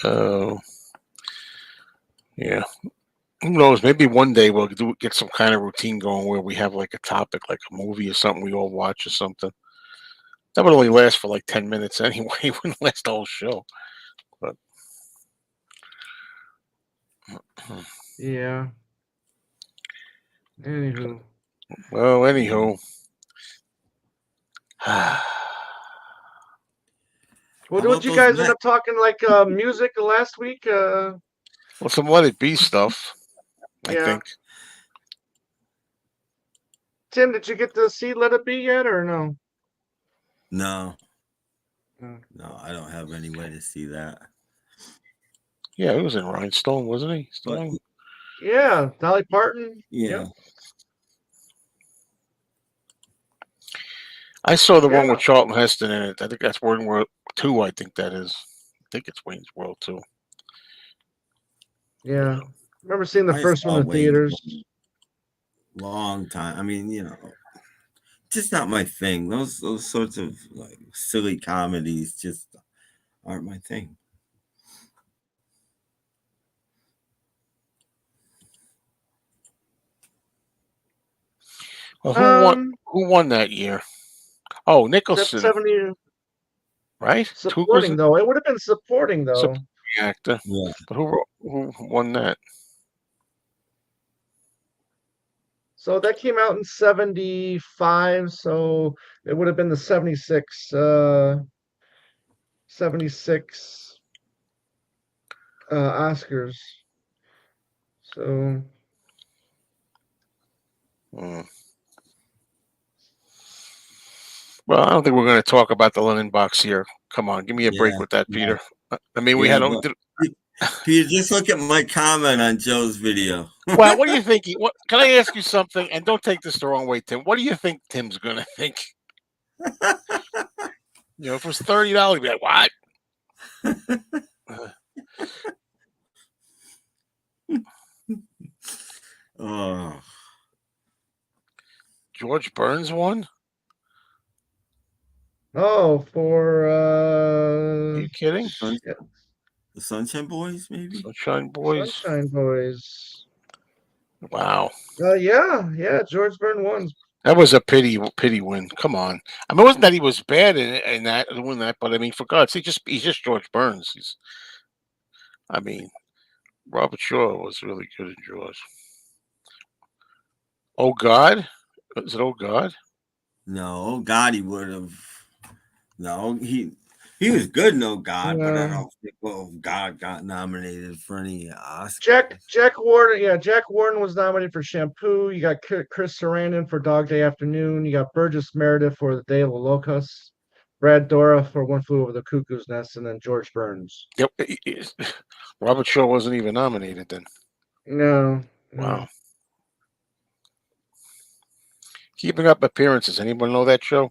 Uh, yeah. Who knows? Maybe one day we'll get some kind of routine going where we have like a topic, like a movie or something we all watch or something. That would only last for like 10 minutes anyway. It wouldn't last the whole show. But yeah. Anywho, well, Yeah. anywho. How what about you those guys end Mets? up talking like music last week? Well, some Let It Be stuff, I Yeah. think. Tim, did you get to see Let It Be yet or no? No. Mm. No, I don't have any way to see that. Yeah, he was in Rhinestone, wasn't he? But Stone. Yeah, Dolly Parton. yeah. Yep. I saw the one Yeah, with Charlton Heston in it. I think that's Wayne's World 2. I think that is. I think it's Wayne's World 2. yeah. Remember seeing the I first one saw in Wayne's theaters. World long time. I mean, just not my thing. Those sorts of like silly comedies just aren't my thing. Well, Um, who won that year? Oh, Nicholson, 70 right? Took was supporting though. It would have been supporting though. supporting actor, Yeah. but who won that? So that came out in 75, so it would have been the 76 76 Oscars. So Hmm. Well, I don't think we're going to talk about the Lennon box here. Come on, give me a break Yeah. with that, Yeah. Peter. I mean, we Yeah. had. But Peter, just look at my comment on Joe's video. Well, what are you thinking? What can I ask you something? And don't take this the wrong way, Tim. What do you think Tim's going to think? If it was $30, be like, what? Oh, George Burns won? for Are you kidding? yeah, the Sunshine Boys, maybe. Sunshine Boys. Sunshine Boys. Wow. Yeah, George Byrne won. That was a pity win. Come on. I mean, it wasn't that he was bad in that doing that, but I mean, for God's sake, he's just George Burns. I mean, Robert Shaw was really good in Jaws. Oh God, is it Oh God? No, God, he would have. No, he was good. No, God, but I Yeah. don't think God got nominated for any Oscar. Jack Warden, yeah, Jack Warden was nominated for Shampoo. You got Chris Sarandon for Dog Day Afternoon. You got Burgess Meredith for The Day of the Locusts. Brad Dora for One Flew Over the Cuckoo's Nest, and then George Burns. Yep. Robert Shaw wasn't even nominated then. No. Wow. Keeping Up Appearances. Anyone know that show?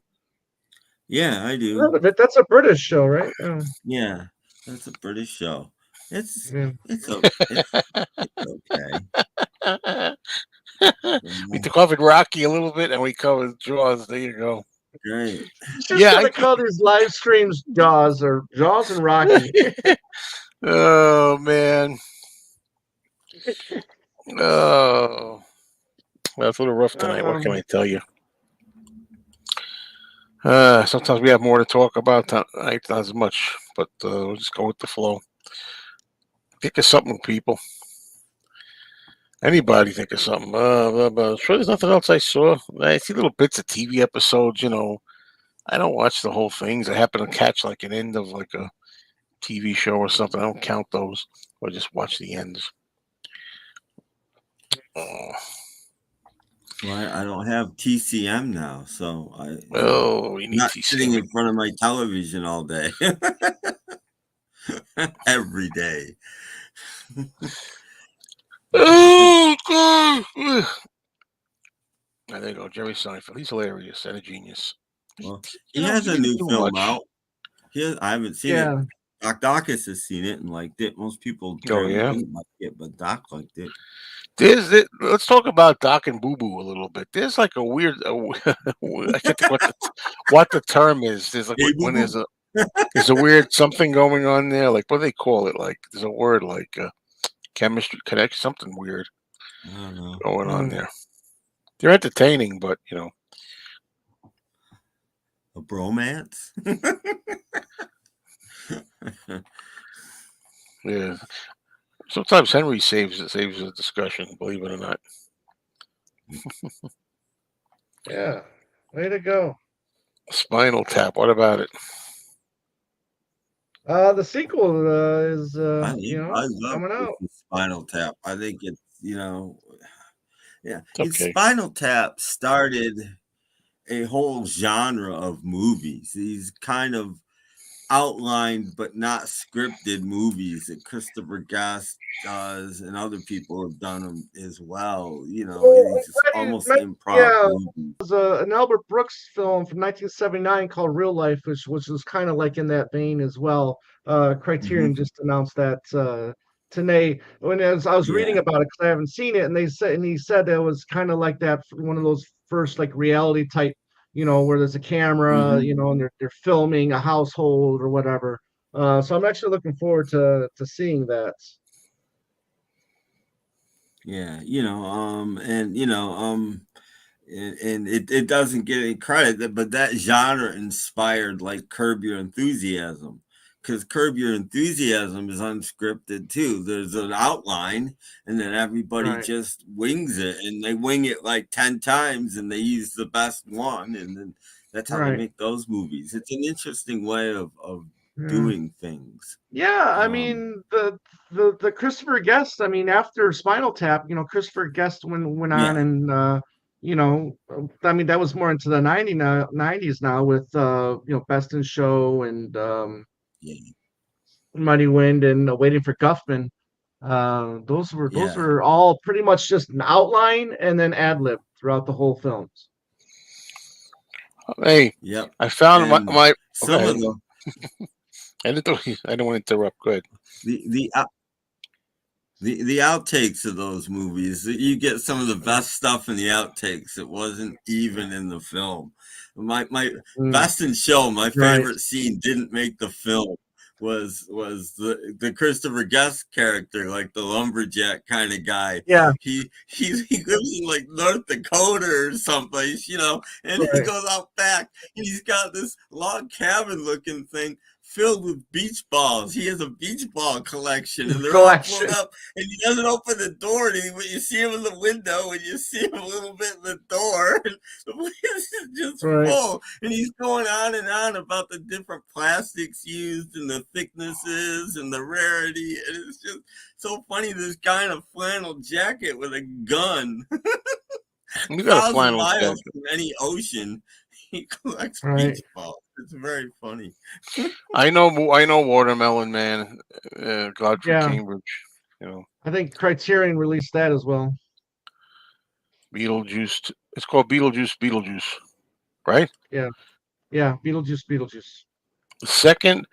Yeah, I do. Heard of it. That's a British show, right? Yeah. Yeah, that's a British show. It's Yeah. it's it's okay. We took off in Rocky a little bit, and we covered Jaws. There you go. Great. It's just Yeah. gonna call these live streams Jaws or Jaws and Rocky. Oh man. Oh, that's a little rough tonight. What can I tell you? Sometimes we have more to talk about tonight, not as much, but we'll just go with the flow. Think of something, people. Anybody think of something? Sure, there's nothing else I saw. I see little bits of TV episodes. I don't watch the whole things. I happen to catch like an end of like a TV show or something. I don't count those. I just watch the ends. Oh, Well, I don't have TCM now, so I'm you need not sitting TCM. in front of my television all day, every day. Oh God! There you go, Jerry Seinfeld. He's hilarious and a genius. Well, He he has a didn't new do film much. out. I haven't seen it. Yeah. Doc Dawkins has seen it and liked it. Most people Oh apparently yeah. didn't like it, but Doc liked it. Let's talk about Doc and Boo Boo a little bit. There's like a weird. I can't think what the term is. There's like Hey, when boo boo. there's a weird something going on there. Like what do they call it? Like there's a word like chemistry connection. Something weird I don't know. going on there. They're entertaining, but A bromance? yeah. Sometimes Henry saves the discussion. Believe it or not. Yeah. Way to go. Spinal Tap. What about it? The sequel is I love coming out. Spinal Tap. I think it's yeah. It's okay. Spinal Tap started a whole genre of movies. These kind of outlined but not scripted movies that Christopher Guest does, and other people have done them as well. Oh, I'm These glad you almost mentioned, improv yeah, movies. was an Albert Brooks film from 1979 called Real Life, which was kind of like in that vein as well. Criterion Hmm. just announced that today. As I was reading Yeah. about it, because I haven't seen it, and he said that it was kind of like that, one of those first like reality type, where there's a camera, Hmm. and they're filming a household or whatever. So I'm actually looking forward to seeing that. Yeah. And it doesn't get any credit, but that genre inspired like Curb Your Enthusiasm, because Curb Your Enthusiasm is unscripted too. There's an outline, and then everybody Right, just wings it, and they wing it like 10 times, and they use the best one, and then that's how they right. make those movies. It's an interesting way of Yeah. doing things. Yeah, I Um, mean the Christopher Guest. I mean, after Spinal Tap, Christopher Guest went on yeah, and I mean that was more into the 90s now with Best in Show and yeah, Mighty Wind and Waiting for Guffman. Those yeah, were all pretty much just an outline and then ad lib throughout the whole films. Hey, yep. I found And my some okay. of I don't want to interrupt. Good. the the the outtakes of those movies, you get some of the best stuff in the outtakes that wasn't even in the film. My Mm, Best in Show, my right. favorite scene didn't make the film, was the Christopher Guest character, like the lumberjack kind of guy. Yeah. He lives in like North Dakota or someplace, and he Right. goes out back and he's got this log cabin looking thing filled with beach balls. He has a beach ball collection, and they're all blown Collection. up. And he doesn't open the door, and you see him in the window, and you see him a little bit in the door, and the place is just Right. full. And he's going on about the different plastics used, and the thicknesses, and the rarity, and it's just so funny. This guy in a flannel jacket with a gun, You got a flannel miles jacket. from any ocean. He collects Right. beach balls. It's very funny. I know Watermelon Man, Godfrey Yeah. Cambridge. You know, I think Criterion released that as well. Beetlejuice. It's called Beetlejuice. Beetlejuice, right? Yeah. Yeah. Beetlejuice. Beetlejuice. The second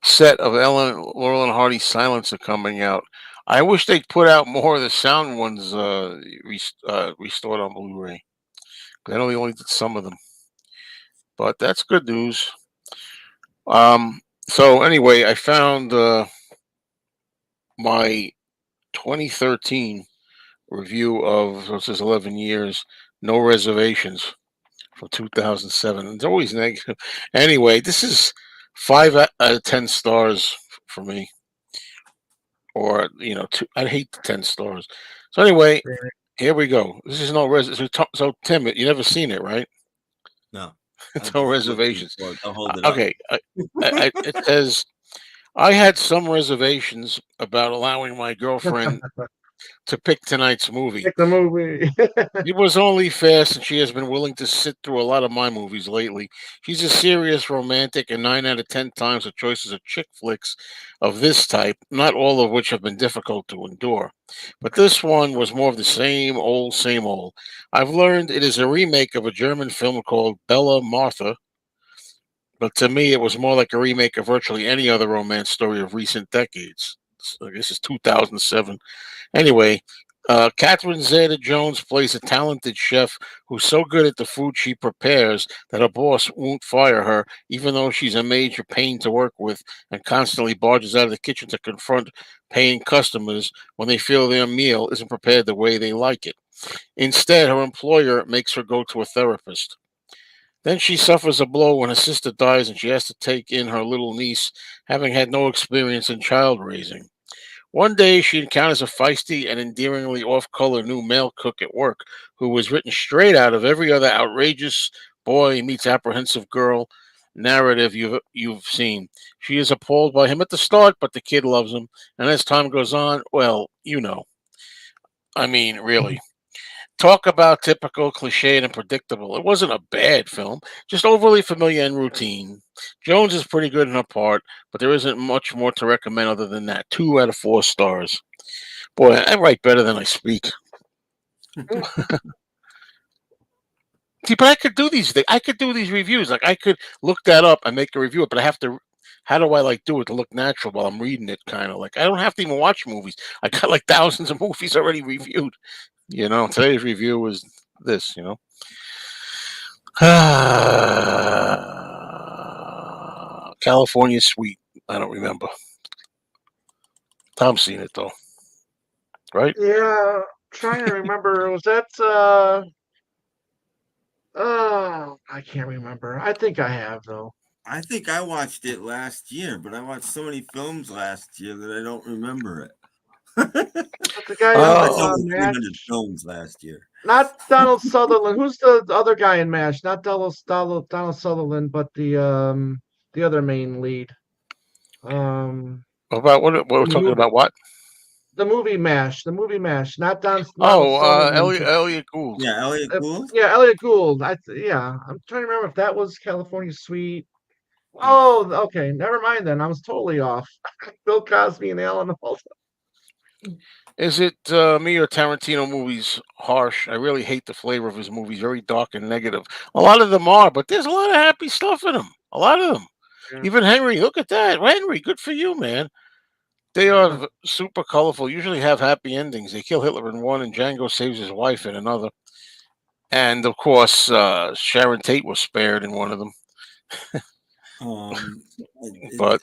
set of Laurel and Hardy Silence are coming out. I wish they'd put out more of the sound ones restored on Blu-ray. 'Cause I know they only did some of them, but that's good news. So anyway, I found my 2013 review of this is 11 years, No Reservations from 2007. It's always negative. Anyway, this is 5 out of 10 stars for me, or two. I hate the 10 stars. So anyway, Right. here we go. This is no res. So Tim, you never seen it, right? No, It's I'm no just looking reservations. for it. I'll hold it up. Okay, it says I had some reservations about allowing my girlfriend to pick tonight's movie. Pick the movie. It was only fair since she has been willing to sit through a lot of my movies lately. She's a serious romantic, and 9 out of 10 times her choices are chick flicks of this type, not all of which have been difficult to endure. But this one was more of the same old, same old. I've learned it is a remake of a German film called Bella Martha, but to me it was more like a remake of virtually any other romance story of recent decades. So this is 2007. Anyway, Catherine Zeta-Jones plays a talented chef who's so good at the food she prepares that her boss won't fire her, even though she's a major pain to work with and constantly barges out of the kitchen to confront paying customers when they feel their meal isn't prepared the way they like it. Instead, her employer makes her go to a therapist. Then she suffers a blow when her sister dies and she has to take in her little niece, having had no experience in child raising. One day, she encounters a feisty and endearingly off color new male cook at work who was written straight out of every other outrageous boy meets apprehensive girl narrative you've seen. She is appalled by him at the start, but the kid loves him, and as time goes on, well, I mean, really. talk about typical, cliched, and predictable. It wasn't a bad film, just overly familiar and routine. Jones is pretty good in her part, but there isn't much more to recommend other than that. 2 out of 4 stars. Boy, I write better than I speak. See, but I could do these things. I could do these reviews. Like I could look that up and make a review, but I have to. How do I like do it to look natural while I'm reading it? Kind of like I don't have to even watch movies. I got like thousands of movies already reviewed. Today's review was this. California Suite. I don't remember. Tom's seen it though, right? Yeah, trying to remember. Was that oh, I can't remember. I think I have though. I think I watched it last year, but I watched so many films last year that I don't remember it. But the guy I in watched Oh, over 300 MASH, films last year. not Donald Sutherland. Who's the other guy in MASH? Not Donald Sutherland, but the other main lead. about what? What we're The talking movie, about? What? the movie MASH. The movie MASH. Not Donald Oh, Sutherland. Elliot Gould. Yeah, Elliot Gould. Yeah, Elliot Gould. Yeah, I'm trying to remember if that was California Suite. Hmm. Oh, okay. Never mind then. I was totally off. Bill Cosby and Alan Alda. Is it me or Tarantino movies harsh? I really hate the flavor of his movies. Very dark and negative. A lot of them are, but there's a lot of happy stuff in them. A lot of them. Yeah, Even Henry, look at that. Henry, good for you, man. They are super colorful. Usually have happy endings. They kill Hitler in one, and Django saves his wife in another. And of course, Sharon Tate was spared in one of them. Um, But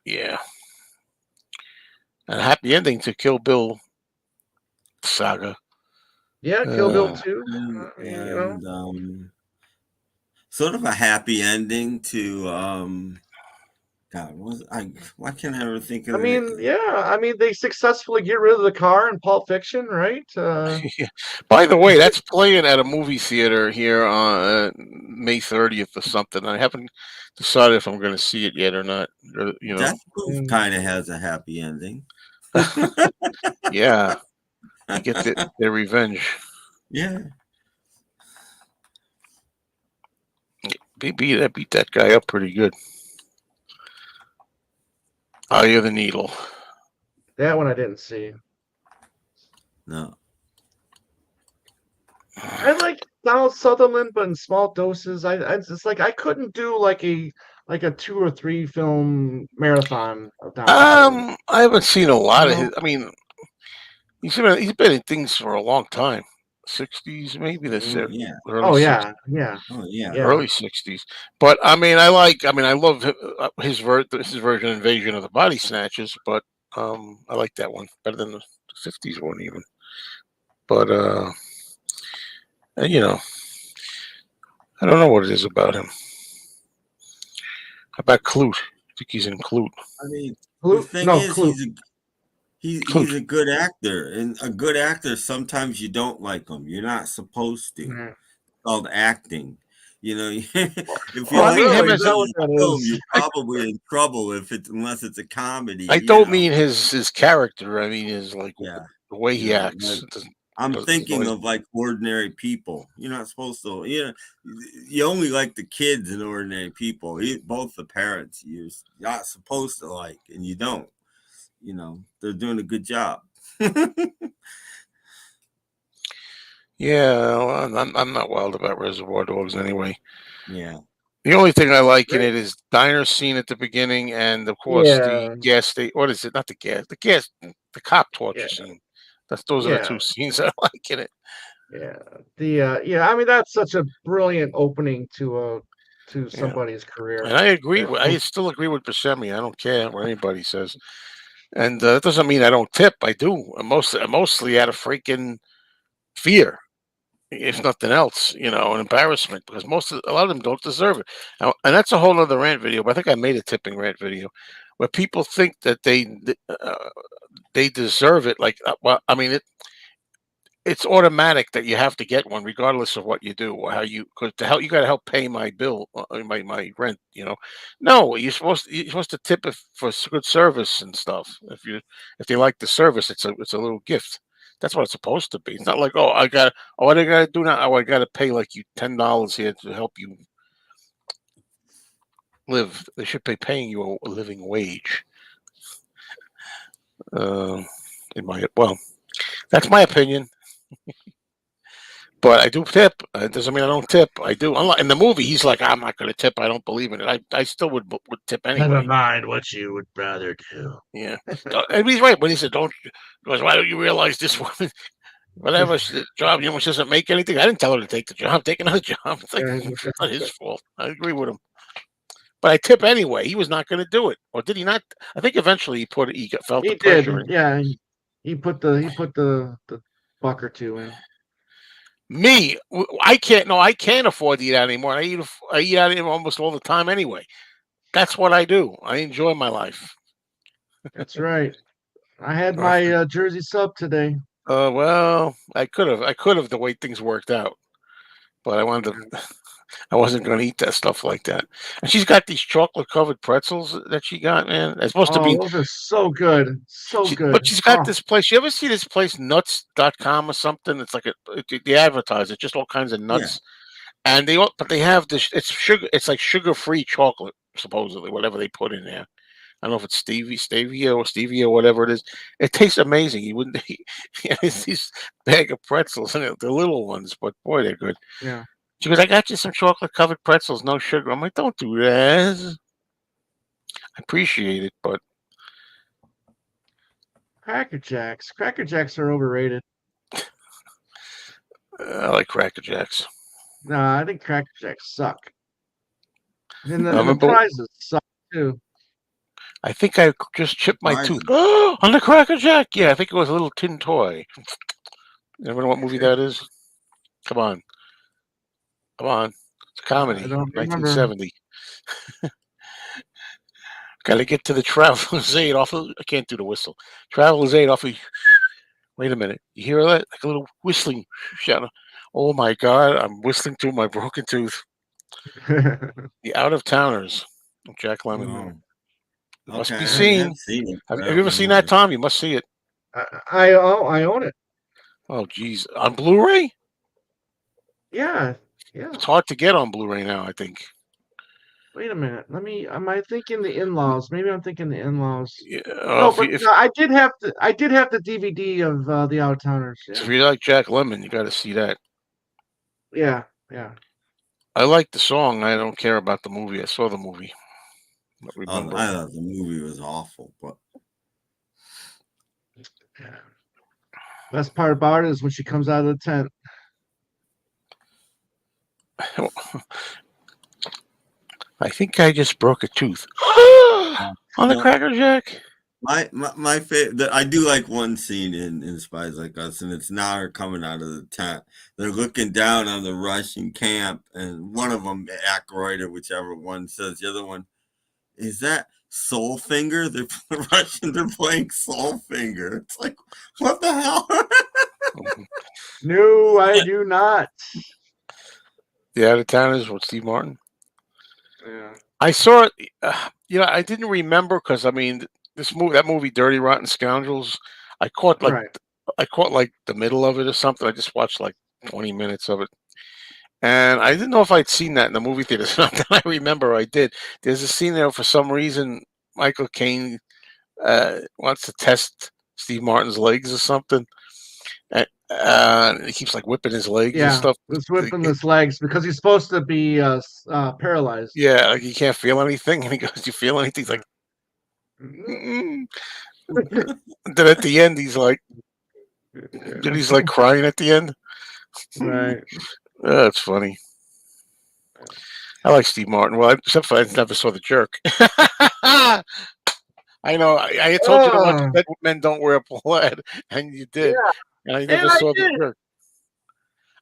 yeah, and a happy ending to Kill Bill saga. yeah. Kill Bill 2. and sort of a happy ending to God, why can't I ever think I of it? mean, yeah. I mean, they successfully get rid of the car in Pulp Fiction, right? By the way, that's playing at a movie theater here on May 30th or something. I haven't decided if I'm going to see it yet or not. Death Proof Mm, kind of has a happy ending. Yeah, they get their revenge. Yeah. They beat that guy up pretty good. Eye of the Needle. that one I didn't see. No. I like Donald Sutherland, but in small doses. I just like I couldn't do like a 2 or 3 film marathon of Donald Sutherland. I haven't seen a You lot of his. know? I mean, he's been in things for a long time. 60s, maybe this Yeah. early Oh 60s. yeah, yeah, Oh yeah. yeah. Early 60s. But I love his version of Invasion of the Body Snatchers, but I like that one better than the 50s one even. But you know, I don't know what it is about him. How about Clute? I think he's in Clute. I mean, the thing No, is, Clue. he's a good actor, and a good actor sometimes you don't like him. You're not supposed to. Yeah. Called acting. If you Well, I Oh, like mean a him really? Is as that a, what good that film, is? you're probably in trouble unless it's a comedy. I don't mean his character. I mean his like Yeah. the way he Like, acts. I'm Doesn't thinking always, of like ordinary people. You're not supposed to. You only like the kids in ordinary people. Both the parents you're not supposed to like, and you don't. They're doing a good job. yeah, well, I'm not wild about Reservoir Dogs anyway. Yeah. The only thing I like in Great. it is diner scene at the beginning, and of course the Yeah, gas station. What is it? Not the cop torture yeah, scene. Those are the yeah, two scenes I like in it. yeah. Yeah. I mean, that's such a brilliant opening to Yeah, somebody's career. and I agree. That I still agree with Buscemi. I don't care what anybody says, and that doesn't mean I don't tip. I do. Mostly out of freaking fear, if nothing else, an embarrassment because a lot of them don't deserve it. And that's a whole other rant video. But I think I made a tipping rant video where people think that they deserve it. Like, well, I mean, it's automatic that you have to get one, regardless of what you do or how because to help you got to help pay my bill, my rent. No, you're supposed to tip it for good service and stuff. If they like the service, it's a little gift That's what it's supposed to be. It's not like, oh, what I got to do now? Oh, I got to pay like you $10 here to help you live. They should be paying you a living wage. Well, that's my opinion. But I do tip. It doesn't mean I don't tip. I do. Unlike in the movie, he's like, I'm not going to tip. I don't believe in it. I still would tip Never anyway. mind what you would rather do. Yeah, and he's right when he said, "Don't." Because why don't you realize this woman, whatever job, she doesn't make anything. I didn't tell her to take the job. Take another job. It's like it's not his fault. I agree with him. But I tip anyway. He was not going to do it, or did he not? I think eventually felt the He did. pressure. Yeah, he put the buck or two in. Me, I can't. No, I can't afford to eat out anymore. I eat out almost all the time anyway. That's what I do. I enjoy my life. That's right. I had Perfect. my Jersey sub today. Well, I could have the way things worked out, but I wanted to. I wasn't going to eat that stuff like that. And she's got these chocolate covered pretzels that she got, man. It's supposed to Oh, be. those are so good. So good. But she's got Oh, this place. You ever see this place, nuts.com or something? It's like they advertise it, just all kinds of Yeah. nuts. And but they have this, it's sugar, it's like sugar free chocolate, supposedly, whatever they put in there. I don't know if it's stevia, whatever it is. It tastes amazing. You wouldn't, it's these bag of pretzels, and they're little ones, but boy, they're good. yeah. She goes, I got you some chocolate covered pretzels, no sugar. I'm like, don't do that. I appreciate it, but Cracker Jacks. Cracker Jacks are overrated. I like Cracker Jacks. No, I think Cracker Jacks suck. And I the remember, prizes suck too. I think I just chipped my Right. tooth. Oh, on the Cracker Jack. Yeah, I think it was a little tin toy. You ever know what movie that is? Come on. Come on. It's a I comedy, don't remember. 1970. Got to get to the Traveler's Aid off of, I can't do the whistle. Traveler's Aid off of, wait a minute. You hear that? Like a little whistling shadow. Oh my God, I'm whistling through my broken tooth. The Out of Towners. Jack Lemmon. Oh, Must okay. be I have seen. seen it. Have But I you don't ever seen that, remember. Tom? You must see it. I own it. Oh, geez. On Blu-ray? Yeah. Yeah. It's hard to get on Blu-ray now, I think. Wait a minute. Am I thinking the in-laws? Maybe I'm thinking the in-laws. Yeah, No, but no, I did have the DVD of the Out of Towners. if Yeah. you like Jack Lemmon, you got to see that. Yeah. Yeah. I like the song. I don't care about the movie. I saw the movie. I don't Oh, remember. I thought the movie was awful, but Yeah. Best part about it is when she comes out of the tent. I think I just broke a tooth. On the no, Cracker Jack. my favorite. I do like one scene in Spies Like Us, and it's now her coming out of the tent. They're looking down on the Russian camp, and one of them, Aykroyd or whichever one, says the other one, "Is that Soulfinger?" They're Russians are playing Soulfinger. It's like, what the hell? No, I do not. The Out of Towners with Steve Martin. Yeah. I saw it. I didn't remember because I mean, that movie, Dirty Rotten Scoundrels. I caught like Right. I caught like the middle of it or something. I just watched like 20 minutes of it, and I didn't know if I'd seen that in the movie theater. So then I remember I did. There's a scene there for some reason. Michael Caine wants to test Steve Martin's legs or something. He keeps like whipping his legs and Yeah. stuff. Was whipping his legs because he's supposed to be paralyzed. Yeah, like he can't feel anything, and he goes, "Do you feel anything?" He's like, mm then at the end, he's like crying at the end. Right. That's funny. I like Steve Martin. Well, except for I never saw The Jerk. I know. I had told you to watch Oh, Dead Men Don't Wear Plaid, and you did. yeah. And I And never I saw The did. Jerk.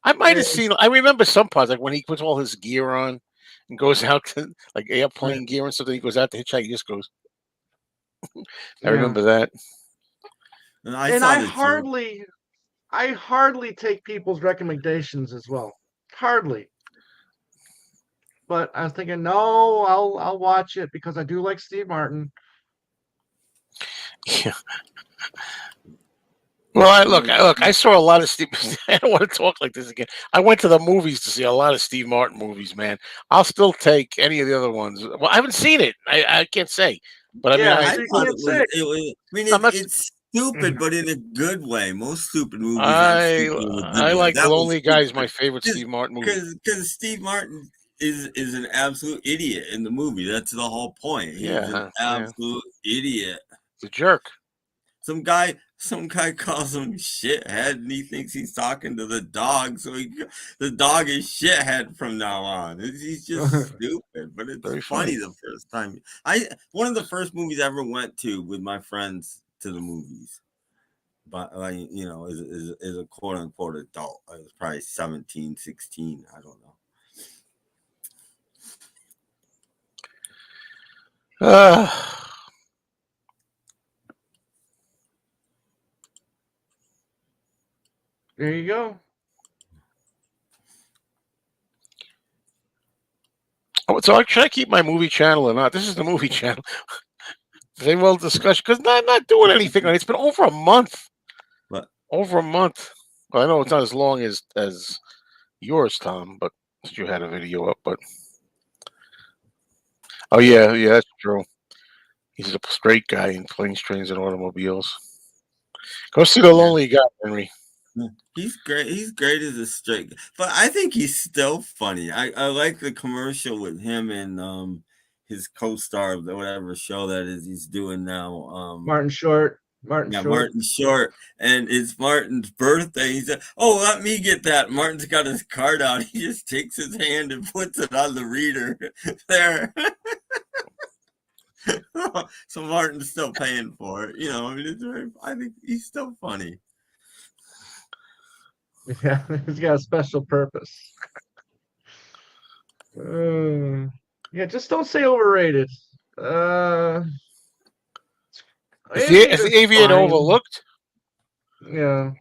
I might have seen. I remember some parts, like when he puts all his gear on and goes out to like airplane gear and stuff. Then he goes out to hitchhike. He just goes. I Yeah. remember that. And I And saw the Jerk. I hardly take people's recommendations as well. Hardly. But I was thinking, no, I'll watch it because I do like Steve Martin. Yeah. Well, look. I saw a lot of Steve. I don't want to talk like this again. I went to the movies to see a lot of Steve Martin movies, man. I'll still take any of the other ones. Well, I haven't seen it. I can't say, but I mean, Yeah, I so you thought can't say. it was. I mean, I'm not. it's stupid, but in a good way. Most stupid movies aren't I stupid in a good I way. like The That was Lonely Guy is my stupid favorite Steve Martin movie. because Steve Martin is an absolute idiot in the movie. That's the whole point. He's an Yeah, yeah. absolute idiot. It's a jerk. Some guy calls him shithead, and he thinks he's talking to the dog. So the dog is shithead from now on. He's just stupid, but it's Very funny funny. the first time. One of the first movies I ever went to with my friends to the movies, but like is a quote unquote adult. I was probably 17, 16. I don't know. Uh, There you go. so should I keep my movie channel or not? This is the movie channel. They will discuss because not doing anything. It's been over a month. But Over a month. Well, I know it's not as long as yours, Tom, but you had a video up. But oh yeah, that's true. He's a straight guy in planes, trains, and automobiles. Go see The yeah. Lonely Guy, Henry. Yeah. He's great. He's great as a straight, but I think he's still funny. I like the commercial with him and his co-star of whatever show that is he's doing now. Martin Short. Martin Yeah, Short. Martin Short, and it's Martin's birthday. He said, "Oh, let me get that." Martin's got his card out. He just takes his hand and puts it on the reader there. So Martin's still paying for it. I mean, I think he's still funny. Yeah, he's got a special purpose. Yeah, just don't say overrated. Uh, Is the Aviator's Aviator fine. overlooked? Yeah,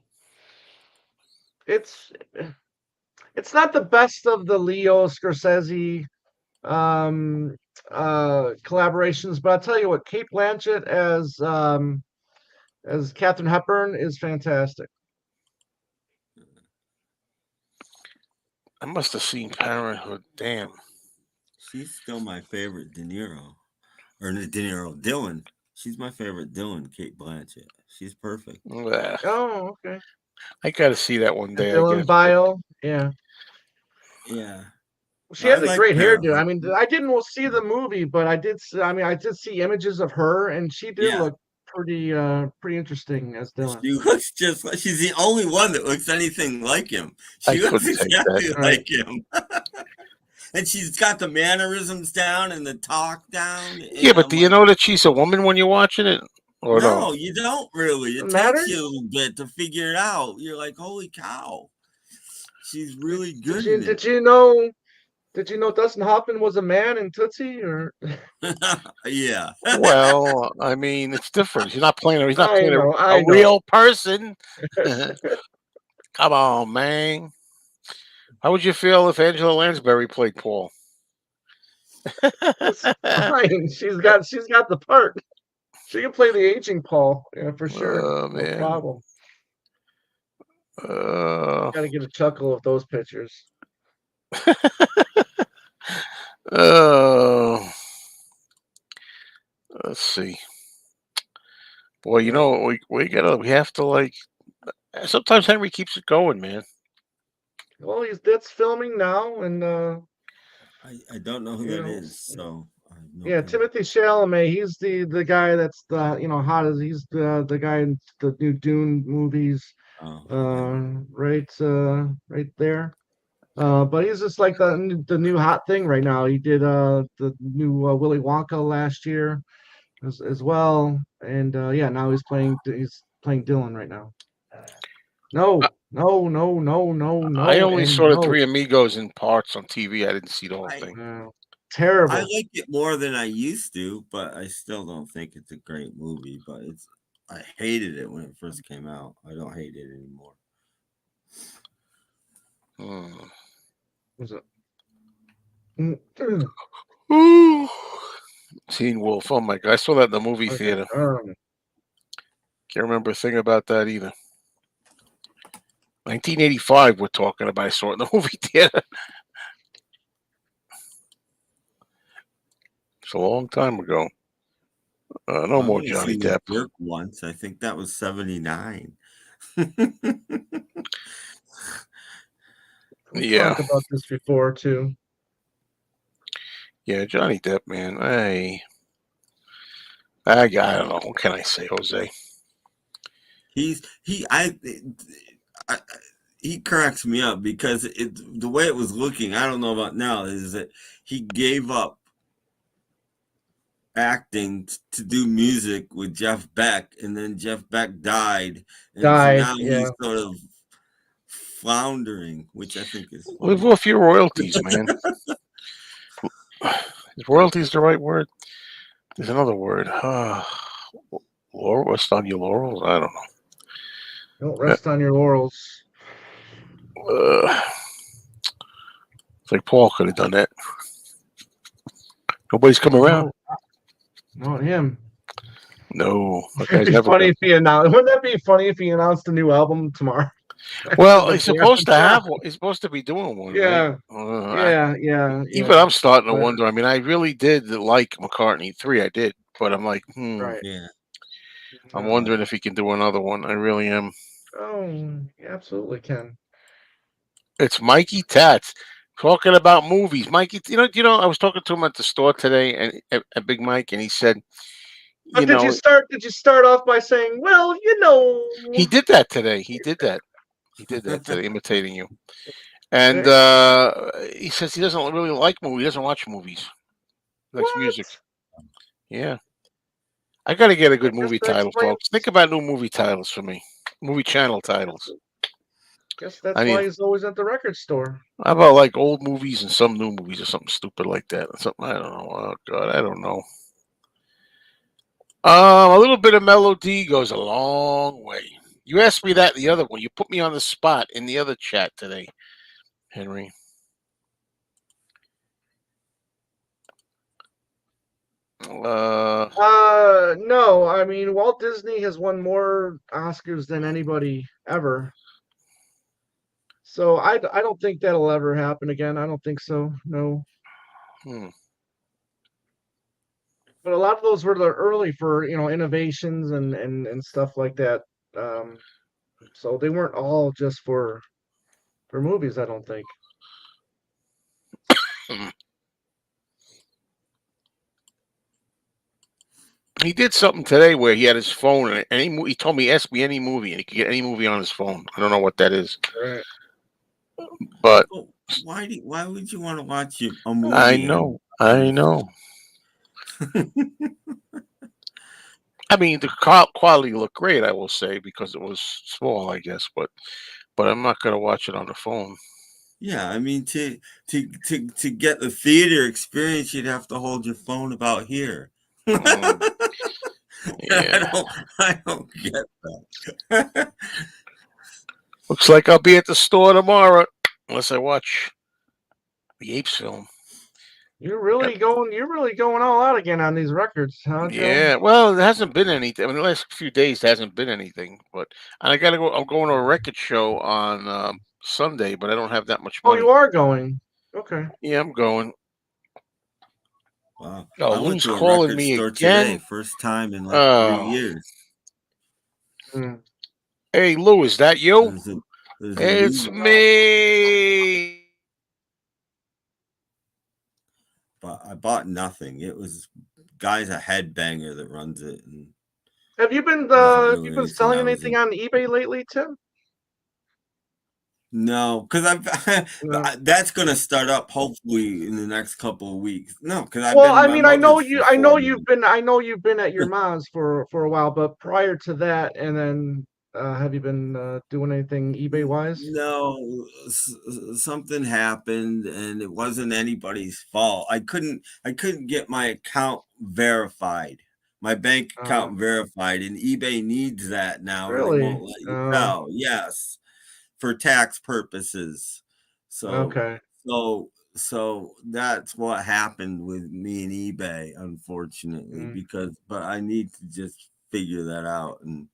it's it's not the best of the Leo Scorsese um collaborations, but I'll tell you what, Kate Blanchett as Katharine Hepburn is fantastic. I must have seen Parenthood. Damn. She's still my favorite De Niro. Or De Niro, Dylan. She's my favorite Dylan, Kate Blanchett. She's perfect. Oh, okay. I got to see that one And day, I Dylan guess. But Bio, yeah. Yeah. She I has a like great hairdo. I Parenthood. mean, I didn't see the movie, but I did. I mean, I did see images of her, and she did Yeah. look pretty interesting as Dylan. She looks just like she's the only one that looks anything like him. I She looks couldn't take that. exactly Right. like him. And she's got the mannerisms down and the talk down. Yeah, And but I'm do you like, know that she's a woman when you're watching it, or no? no, you don't really. It Doesn't takes matter. you a little bit to figure it out. You're like, holy cow. She's really Did good you in did you know did you know Dustin Hoffman was a man in Tootsie? Or it. Yeah. Well, I mean, it's different. He's not playing. He's not playing I a know. real person. Come on, man. How would you feel if Angela Lansbury played Paul? It's fine. She's got the part. She can play the aging Paul, yeah, for sure. Oh No man. problem. Uh, Got to get a chuckle of those pictures. uh, let's see. Boy, you Yeah. know we have to like. Sometimes Henry keeps it going, man. Well, that's filming now, and I don't know who you that know, is, so I have no yeah, idea. Timothy Chalamet. He's the guy that's hot as he's the guy in the new Dune movies. Oh, okay. Right there. But he's just like the new hot thing right now. He did the new Willy Wonka last year as well, and yeah, now he's playing Dylan right now. I, No, no, no, no, no, I no, only and saw the no. Three Amigos in parts on TV. I didn't see the whole I thing. I Terrible. like it more than I used to, but I still don't think it's a great movie. But I hated it when it first came out. I don't hate it anymore. Hmm. Was it? Mm, Ooh. Teen Wolf. Oh my god, I saw that in the movie okay. theater. Can't remember a thing about that either. 1985. We're talking about. I saw it in the movie theater. It's a long time ago. No I've more only Johnny seen The Depp. Jerk once. I think that was 79. We've Yeah, talked about this before too. yeah, Johnny Depp, man. I don't know. What can I say, Jose? He's I he cracks me up because the way it was looking, I don't know about now, is that he gave up acting to do music with Jeff Beck, and then Jeff Beck died, and so Died, now yeah. he's sort of floundering, which I think is Live funny. off your royalties, man. Is royalties the right word? There's another word. Rest on your laurels? I don't Don't know. rest on your laurels. It's like Paul could have done that. Nobody's come around. No, not him. No, that It'd guy's be never funny come. if he announced. Wouldn't that be funny if he announced a new album tomorrow? Well, The he's day after supposed to tomorrow. have one. He's supposed to be doing one, right? Yeah, yeah, yeah, Even yeah. I'm starting to But wonder. I mean, I really did like McCartney 3. I did, but I'm like, right. Yeah. I'm No. wondering if he can do another one. I really am. Oh, you absolutely can. It's Mikey Tats talking about movies. Mikey, I was talking to him at the store today, and at Big Mike, and he said, But did you start? Did you start off by saying, "Well, he did that today. He did that. He did that today, imitating you. And okay, he says he doesn't really like movies. He doesn't watch movies. He likes music. what?" Yeah. I got to get a I good guess movie that title, explains. folks. Think about new movie titles for me. Movie channel titles. Guess I that's mean, why he's always at the record store. how about like old movies and some new movies or something stupid like that? Or something I don't know. Oh God, I don't know. A little bit of melody goes a long way. You asked me that the other one. You put me on the spot in the other chat today, Henry. Uh, No, I mean Walt Disney has won more Oscars than anybody ever. So I don't think that'll ever happen again. I don't think so. No. hmm. But a lot of those were the early for innovations and stuff like that. Um, so they weren't all just for movies. I don't think. Hmm. He did something today where he had his phone and he told me ask me any movie and he could get any movie on his phone. I don't know what that is, Right. but Well, why would you want to watch a I movie know, on I your know. phone? I mean, the quality looked great. I will say because it was small, I guess, but I'm not gonna watch it on the phone. Yeah, I mean to get the theater experience, you'd have to hold your phone about here. Mm, I yeah, don't I don't get that. looks like I'll be at the store tomorrow unless I watch the Apes film. Yep. You're really going all out again on these records, huh, Joe? Yeah, well, there hasn't been anything. I mean, the last few days there hasn't been anything. But and I gotta go. I'm going to a record show on Sunday, but I don't have that much Oh, you money. are going. Okay. Yeah, I'm going. Wow. Oh, I went Lou's to a calling record me store today, again. first time in like 3 Oh, years. Mm. hey Lou, is that you? There's a there's a It's new me. but I bought nothing. It was guy's a headbanger that runs it and wasn't Have you really been anything selling I was anything in. on eBay lately, Tim? No, because No. that's gonna start up hopefully in the next couple of weeks. No, because I've Well, been I my mean, mother's for I know 4 months. you've been at your mom's for a while, but prior to that, and then have you been doing anything eBay wise? No, something happened, and it wasn't anybody's fault. I couldn't get my account verified, my bank Uh, account verified, and eBay needs that now, or they really? won't let you Oh, sell. Yes, for tax purposes. So, okay. so that's what happened with me and eBay, unfortunately, Mm. but I need to just figure that out, and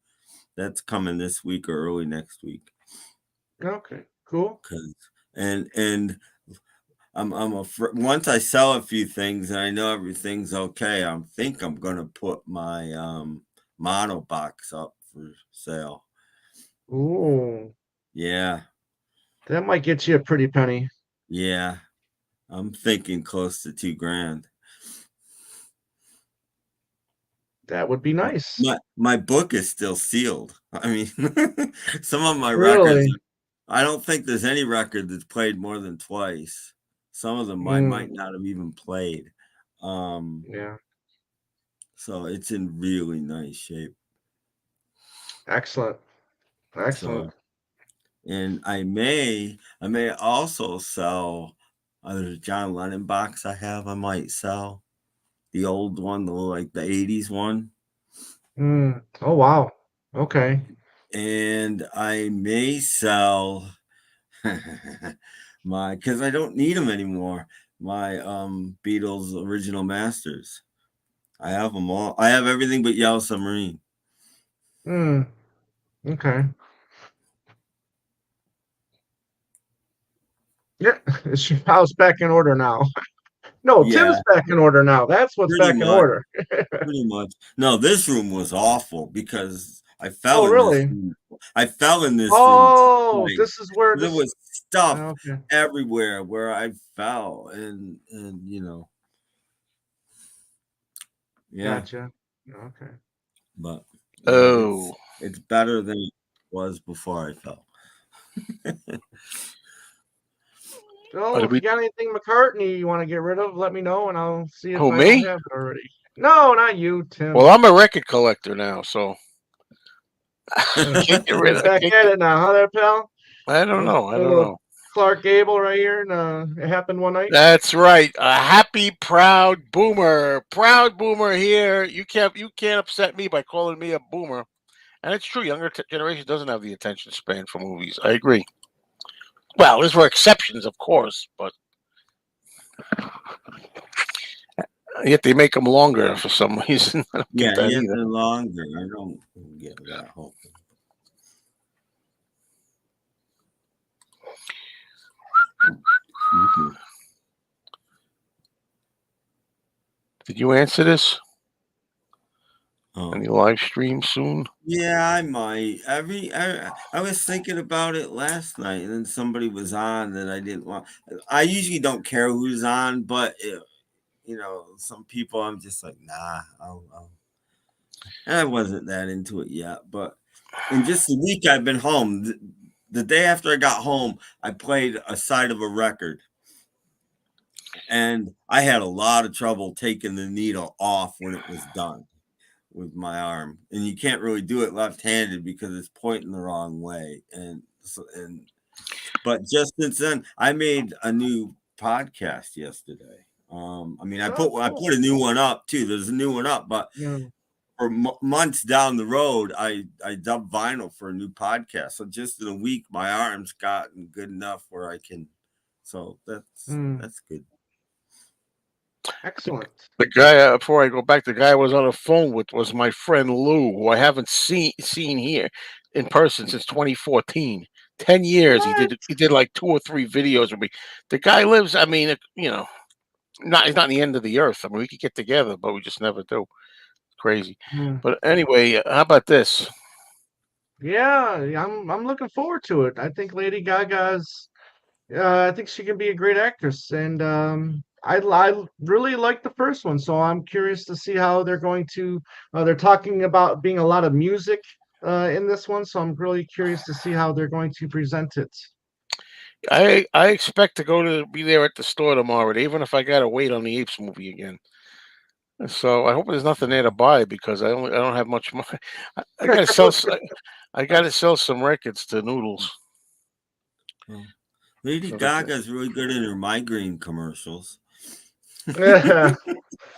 that's coming this week or early next week. Okay, cool. Cause and once I sell a few things and I know everything's okay, I'm gonna put my mono box up for sale. Ooh, Yeah, that might get you a pretty penny. yeah. I'm thinking close to 2 grand. That would be But nice. my book is still sealed. I mean, some of my records, Really? I don't think there's any record that's played more than twice. Some of them I Mm, might not have even played. Um, yeah, so it's in really nice shape. excellent, excellent. So, and I may also sell there's a John Lennon box I have. I might sell the old one, the 80s one. Mm. Oh wow. Okay. And I may sell my because I don't need them anymore. My Beatles original masters. I have them all. I have everything but Yellow Submarine. Mm. Okay. Yeah, is your house back in order now? No, Yeah, Tim's back in order now. That's what's pretty back in much. order. Pretty much. No, this room was awful because I fell Oh, in this really? room. I fell in this room Oh, twice. this is where There this. was stuff Okay, everywhere where I fell, and yeah. gotcha. Okay. But yeah, Oh, it's better than it was before I fell. So, are if you we, got anything McCartney you want to get rid of, let me know, and I'll see if who, I don't me? have it already. No, not you, Well, Tim. I'm a record collector now, so I can't get rid You're of. I back can't at get. it now, huh, there, pal? I don't A know. I don't little know. Clark Gable right here, and it happened one night. That's right. A happy, proud boomer here. You can't upset me by calling me a boomer. And it's true. Younger generation doesn't have the attention span for movies. I agree. Well, there's were exceptions, of course, but yet they make them longer for some reason. I don't get Yeah, that yet either. they're longer. I don't get that whole thing. Excuse me. Did you answer this? Oh, Any live stream soon? yeah, I might. I was thinking about it last night, and then somebody was on that I didn't want. I usually don't care who's on, but some people I'm just like, nah. And I wasn't that into it yet, but in just a week I've been home. The day after I got home, I played a side of a record, and I had a lot of trouble taking the needle off when it was done with my arm, and you can't really do it left-handed because it's pointing the wrong way. But just since then, I made a new podcast yesterday. I mean, I Oh, put I cool. put a new one up too. There's a new one up, but Yeah. for months down the road, I dubbed vinyl for a new podcast. So just in a week, my arm's gotten good enough where I can. So Mm, that's good. The, excellent. the guy before I go back, the guy I was on the phone with was my friend Lou, who I haven't seen here in person since 2014. 10 years. He What? did he did like 2 or 3 videos with me. The guy lives. I mean, not he's not in the end of the earth. I mean, we could get together, but we just never do. Crazy. Mm. But anyway, how about this? Yeah, I'm looking forward to it. I think Lady Gaga's I think she can be a great actress, and I really like the first one, so I'm curious to see how they're going to. They're talking about being a lot of music in this one, so I'm really curious to see how they're going to present it. I expect to be there at the store tomorrow, even if I gotta wait on the Apes movie again. So I hope there's nothing there to buy because I don't have much money. I gotta sell I gotta sell some records to Noodles. Well, Lady So that Gaga's really good in her migraine commercials. Yeah.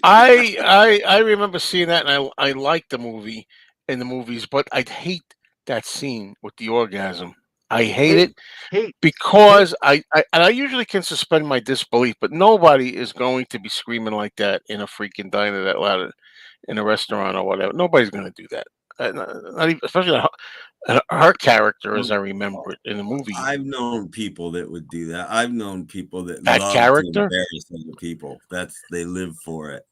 I remember seeing that and I liked the movie in the movies, but I'd hate that scene with the orgasm. I hate Hate, it hate, hate. because I usually can suspend my disbelief, but nobody is going to be screaming like that in a freaking diner that loud in a restaurant or whatever. Nobody's going to do that. not even, especially her character as Well, I remember it in the movie. I've known people that would do that. I've known people that That love to character, embarrass other people. They live for it.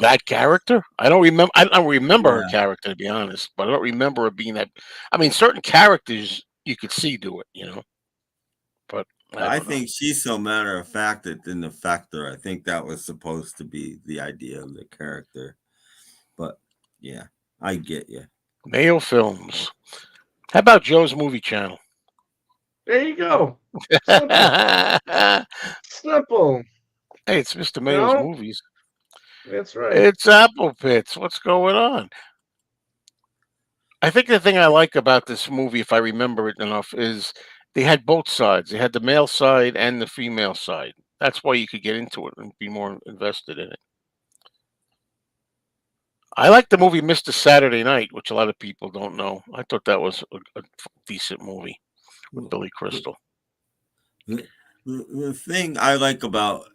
that character. I don't remember. I don't remember her Yeah. character, to be honest. But I don't remember her being that. I mean, certain characters you could see do it, but I I don't know. think she's so matter of fact it didn't affect her. I think that was supposed to be the idea of the character. But yeah, I get you. Mayo Films. How about Joe's Movie Channel? There you go. Simple. Hey, Simple. it's Mr. You Mayo's know? Movies. That's right. It's Apple Pits. What's going on? I think the thing I like about this movie, if I remember it enough, is they had both sides. They had the male side and the female side. That's why you could get into it and be more invested in it. I like the movie Mr. Saturday Night, which a lot of people don't know. I thought that was a decent movie with Well, Billy Crystal. the thing I like about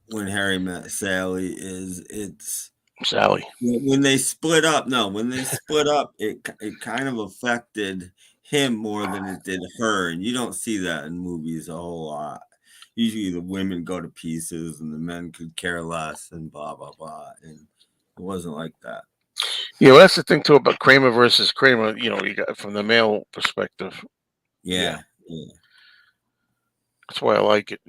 When Harry Met Sally is it's Sally. when they split up. No, when they split up, it kind of affected him more than it did her, and you don't see that in movies a whole lot. Usually, the women go to pieces, and the men could care less, and blah blah blah. And it wasn't like that. Yeah, well, that's the thing too about Kramer versus Kramer. You got from the male perspective. Yeah, Yeah, yeah. that's why I like it.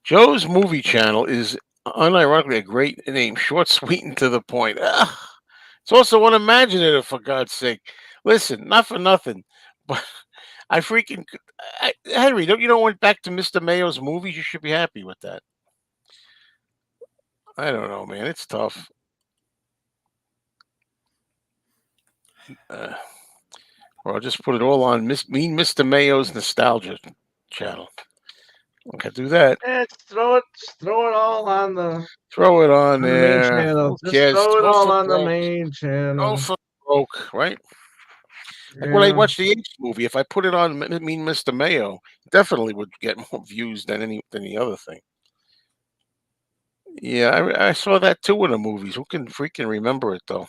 Joe's Movie Channel is unironically a great name, short, sweet, and to the point. It's also unimaginative, for God's sake. Listen, not for nothing, but I freaking Henry. Don't you know went back to Mr. Mayo's movies? You should be happy with that. I don't know, man. It's tough. Uh, or I'll just put it all on Mr. Mayo's nostalgia channel. Okay, do that. Just throw it all Throw it on on the main there. channel. Who Just cares? throw it Go all for on the broke. main Go channel. for broke, right? Like when I Yeah. watched the Apes movie, if I put it on Mean Mr. Mayo, definitely would get more views than any other thing. Yeah, I saw that too in the movies. Who can freaking remember it though?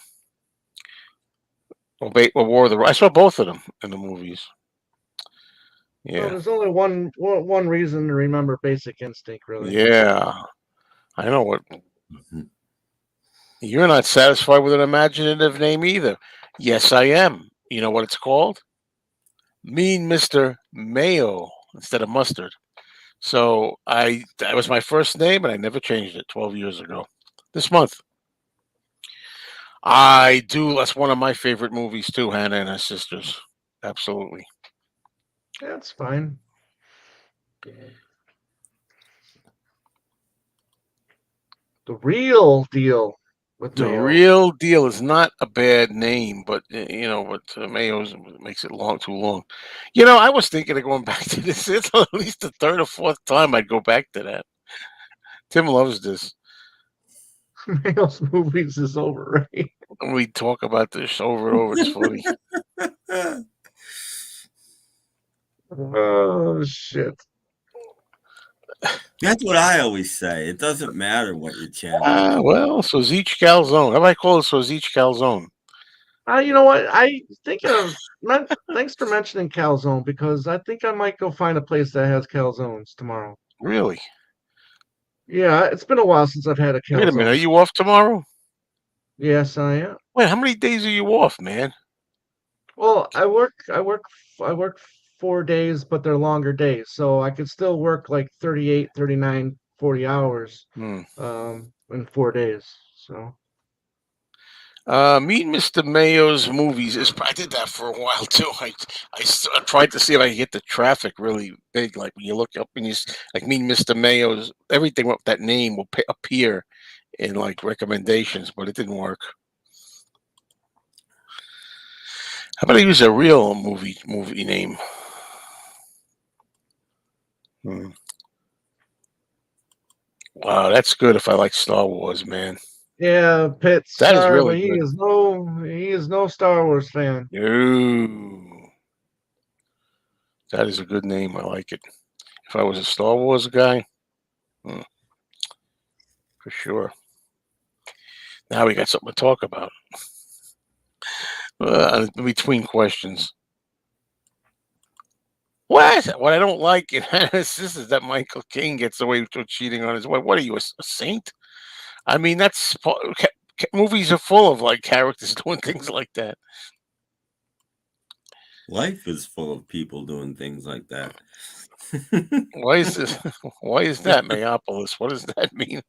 Or War of the I saw both of them in the movies. Well, Yeah, there's only one reason to remember Basic Instinct, really. yeah. I know what Mhm. you're not satisfied with an imaginative name either. Yes, I am. You know what it's called? Mean Mr. Mayo instead of mustard. So that was my first name, and I never changed it 12 years ago. This month, I do. That's one of my favorite movies too. Hannah and her sisters. Absolutely, That's fine. The real deal with the Mayo. real deal is not a bad name, but Mayo's makes it too long. I was thinking of going back to this. It's at least the third or fourth time I'd go back to that. Tim loves this. Mayo's movies is over, right? We talk about this over and over. It's funny. Oh shit. That's what I always say. It doesn't matter what your channel is. Well, so Zeech Calzone. How about I call it so Zeech Calzone? You know what? Thanks for mentioning calzone because I think I might go find a place that has calzones tomorrow. Really? Yeah, it's been a while since I've had a Wait a minute. Are calzone. you off tomorrow? Yes, I am. Wait, how many days are you off, man? Well, I work 4 days, but they're longer days, so I could still work like 38, 39, 40 hours Hmm. in 4 days. So Meet Mr. Mayo's movies is. I did that for a while too. I tried to see if I could get the traffic really big. Like when you look up and like Meet Mr. Mayo's, everything with that name will appear in like recommendations, but it didn't work. How about I use a real movie name? Hmm. Wow, that's good if I like Star Wars, man. yeah, Pitt, That is sorry, really but good. he is no Star Wars fan. No, that is a good name. I like it. If I was a Star Wars guy, hmm, for sure. Now we got something to talk about. between questions. What I don't like in this is that Michael Caine gets away with cheating on his wife. What are you, a saint? I mean, movies are full of like characters doing things like that. Life is full of people doing things like that. Why is this? Why is that, Mayopolis? What does that mean?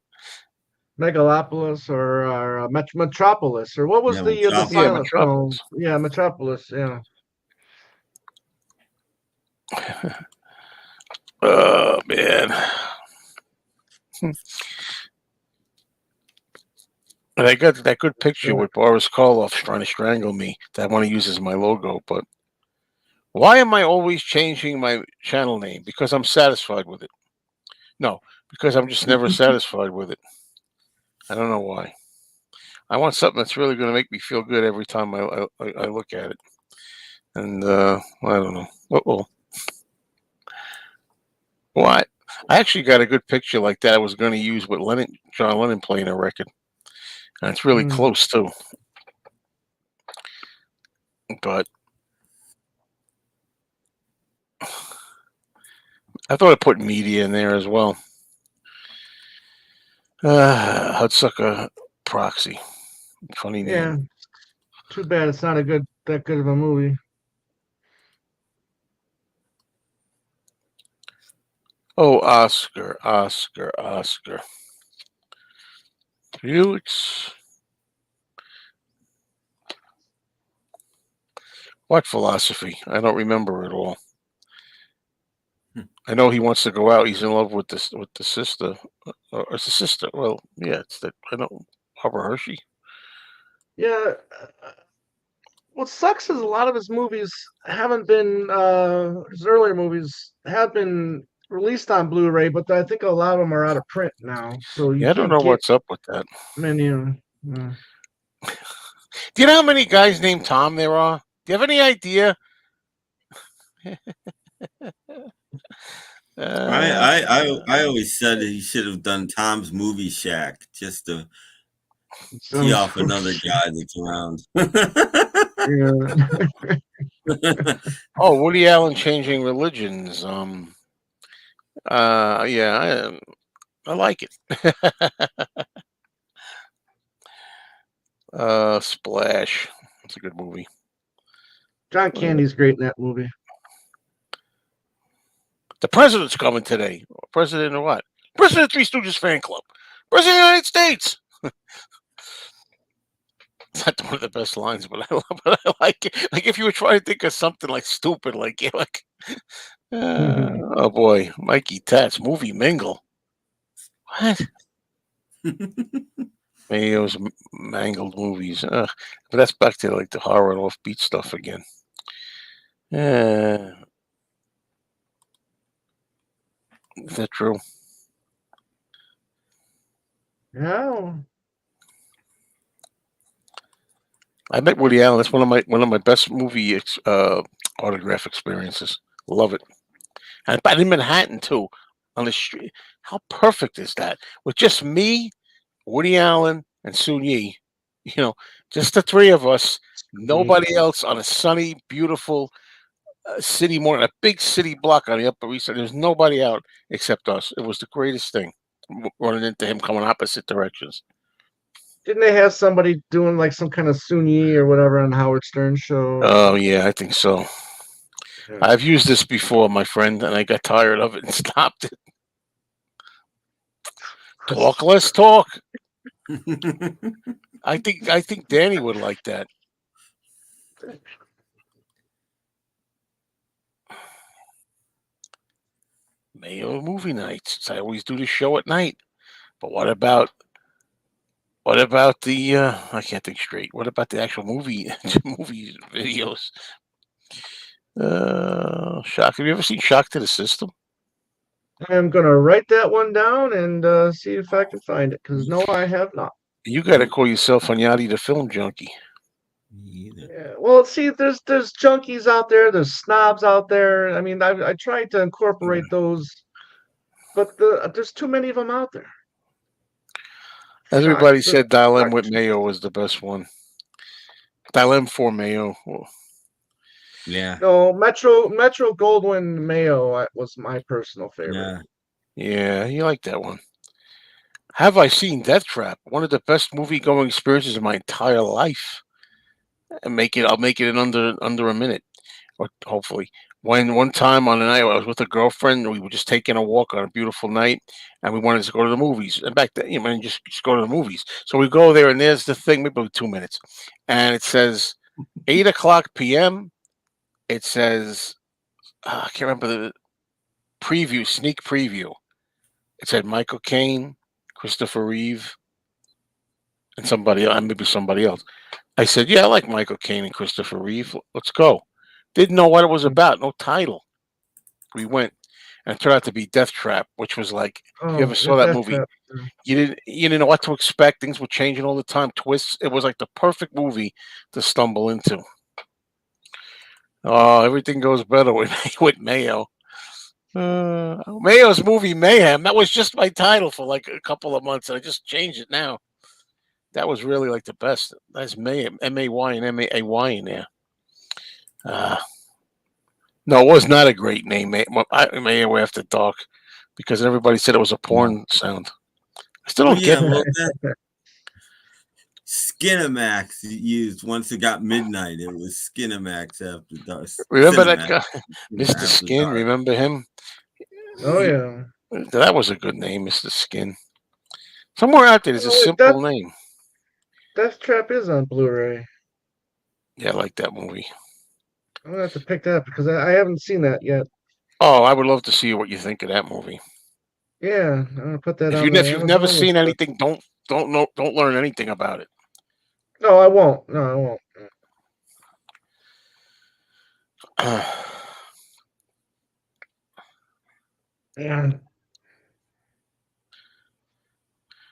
Megalopolis or Metropolis, or what was Yeah, the Yeah, silent Metropolis. film? Metropolis. Yeah, Metropolis. Yeah. Oh man. And I got that good picture Yeah. with Boris Karloff trying to strangle me that I want to use as my logo, but why am I always changing my channel name? Because I'm satisfied with it. No, because I'm just never satisfied with it. I don't know why. I want something that's really going to make me feel good every time I look at it. And I don't know. Oh, what? I actually got a good picture like that I was going to use with John Lennon playing a record. And it's really Hmm. close too. But I thought I put media in there as well. Hudsucker Proxy. Funny Yeah. name. Too bad it's not that good of a movie. Oh, Oscar. Felix. What philosophy? I don't remember it all. I know he wants to go out. He's in love with the sister. Or it's a sister. Well, yeah, it's that. I know. Barbara Hershey. Yeah. What sucks is a lot of his movies haven't been his earlier movies have been released on Blu-ray, but I think a lot of them are out of print now, so you Yeah, I don't can't know get what's up with that. many of them. Do you know how many guys named Tom there are? Do you have any idea? I, Uh, I I I always said that he should have done Tom's Movie Shack just to tee So, off another guy that's around. yeah. oh, Woody Allen changing religions. Yeah, I like it. Splash. It's a good movie. John Uh, Candy's great in that movie. The president's coming today. President of what? President of Three Stooges fan club. President of the United States. It's not one of the best lines, but I like it. Like if you were trying to think of something like stupid, like yeah, like oh boy, Mikey Tats movie mingle. What? Mayo's mangled movies. But that's back to like the horror and offbeat stuff again. Uh, is that true? Yeah. I met Woody Allen. That's one of my best movie autograph experiences. Love it. And but in Manhattan too, on the street. How perfect is that? With just me, Woody Allen, and Soon Yi. You know, just the three of us. Neat. Nobody else on a sunny, beautiful city morning, a big city block on the Upper East Side. There's nobody out except us. It was the greatest thing. Running into him coming opposite directions. Didn't they have somebody doing like some kind of Sunyi or whatever on Howard Stern show? Oh yeah, I think so. Yeah. I've used this before, my friend, and I got tired of it and stopped it. Talk less talk. I think Danny would like that. Mayo movie nights. I always do the show at night. But what about the I can't think straight. What about the actual movie videos? Shock. Have you ever seen Shock to the System? I'm gonna write that one down and see if I can find it, because no, I have not. You got to call yourself Anyati the film junkie. Me either. Yeah. Well, see, there's junkies out there, there's snobs out there. I mean, I tried to incorporate those, but there's too many of them out there. Shock Everybody to said Dial M shock. with Mayo was the best one. Dilem for Mayo. Oh, Yeah, No, Metro Goldwyn Mayo was my personal favorite. yeah. yeah, you like that one. Have I seen Death Trap? One of the best movie going experiences of my entire life. I'll make it in under a minute, or hopefully. When one time on a night I was with a girlfriend, we were just taking a walk on a beautiful night, and we wanted to go to the movies. And back then, just go to the movies. So we go there, and there's the thing, maybe 2 minutes, and it says 8 o'clock p.m. It says I can't remember the preview, sneak preview. It said Michael Caine, Christopher Reeve, and maybe somebody else. I said, "Yeah, I like Michael Caine and Christopher Reeve. Let's go." Didn't know what it was about. No title. We went, and it turned out to be Death Trap, which was like, if you Oh, ever the saw that Death movie, Trap. you didn't know what to expect. Things were changing all the time. Twists. It was like the perfect movie to stumble into. Oh, everything goes better with with Mayo. Mayo's movie Mayhem. That was just my title for like a couple of months, and I just changed it now. That was really like the best. That's Mayhem, MAY and MAAY in there. Uh, no, it was not a great name. Mayo After Dark, because everybody said it was a Yeah. porn sound. I still Well, don't yeah. get that. Well, that Skinamax used once it got midnight. It was Skinamax after dark. Remember that Cinemax guy, Mr. after Skin? dark. Remember him? Oh He- yeah. that was a good name, Mr. Skin. Somewhere out there, there's a Oh, that simple name. Death Trap is on Blu-ray. Yeah, I like that movie. I'm gonna have to pick that up because I haven't seen that yet. Oh, I would love to see what you think of that movie. Yeah, I'm gonna put that If on the you've never Amazon seen list. anything, don't learn anything about it. No, I won't. No, I won't. Yeah.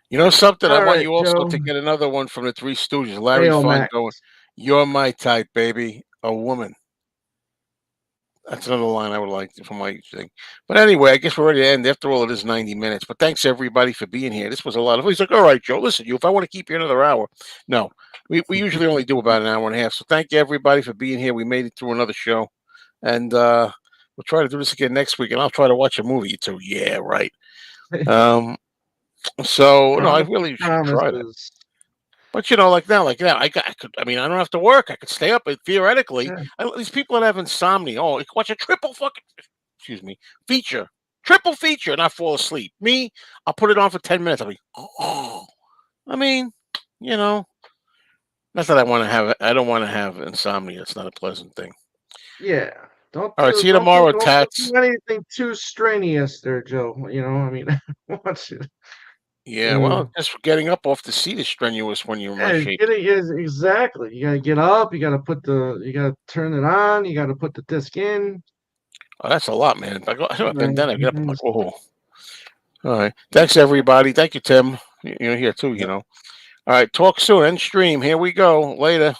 You know something? I All want right, you also Joe. to get another one from the Three Stooges. Larry Mayo Fine Max. going, "You're my type, baby, a woman." That's another line I would like from my thing. But anyway, I guess we're ready to end. After all, it is 90 minutes. But thanks everybody for being here. This was a lot of. He's like, "All right, Joe, listen, if I want to keep you another hour, no, we usually only do about an hour and a half. So thank you everybody for being here. We made it through another show, and we'll try to do this again next week. And I'll try to watch a movie or two. Yeah, right. Um, so no, I really should try that. Promises. But like now, I could. I mean, I don't have to work. I could stay up. And theoretically, Yeah. these people that have insomnia, oh, they could watch a triple fucking, excuse me, feature, triple feature, and not fall asleep. Me, I'll put it on for 10 minutes. I'll be, oh. I mean, you know, not that I want to have. I don't want to have insomnia. It's not a pleasant thing. Yeah. Don't All right, do see you don't do tomorrow, don't Tats. do anything too strenuous there, Joe. I mean, once you, Yeah, uh, well, just getting up off the seat is strenuous when you're in my yeah, shape. getting is exactly. You gotta get up. You gotta turn it on. You gotta put the disc in. Oh, that's a lot, man. I've been then. I get up. I'm Mhm. like, whoa. All right. Thanks, everybody. Thank you, Tim. You're here too. Yep. All right. Talk soon. End stream. Here we go. Later.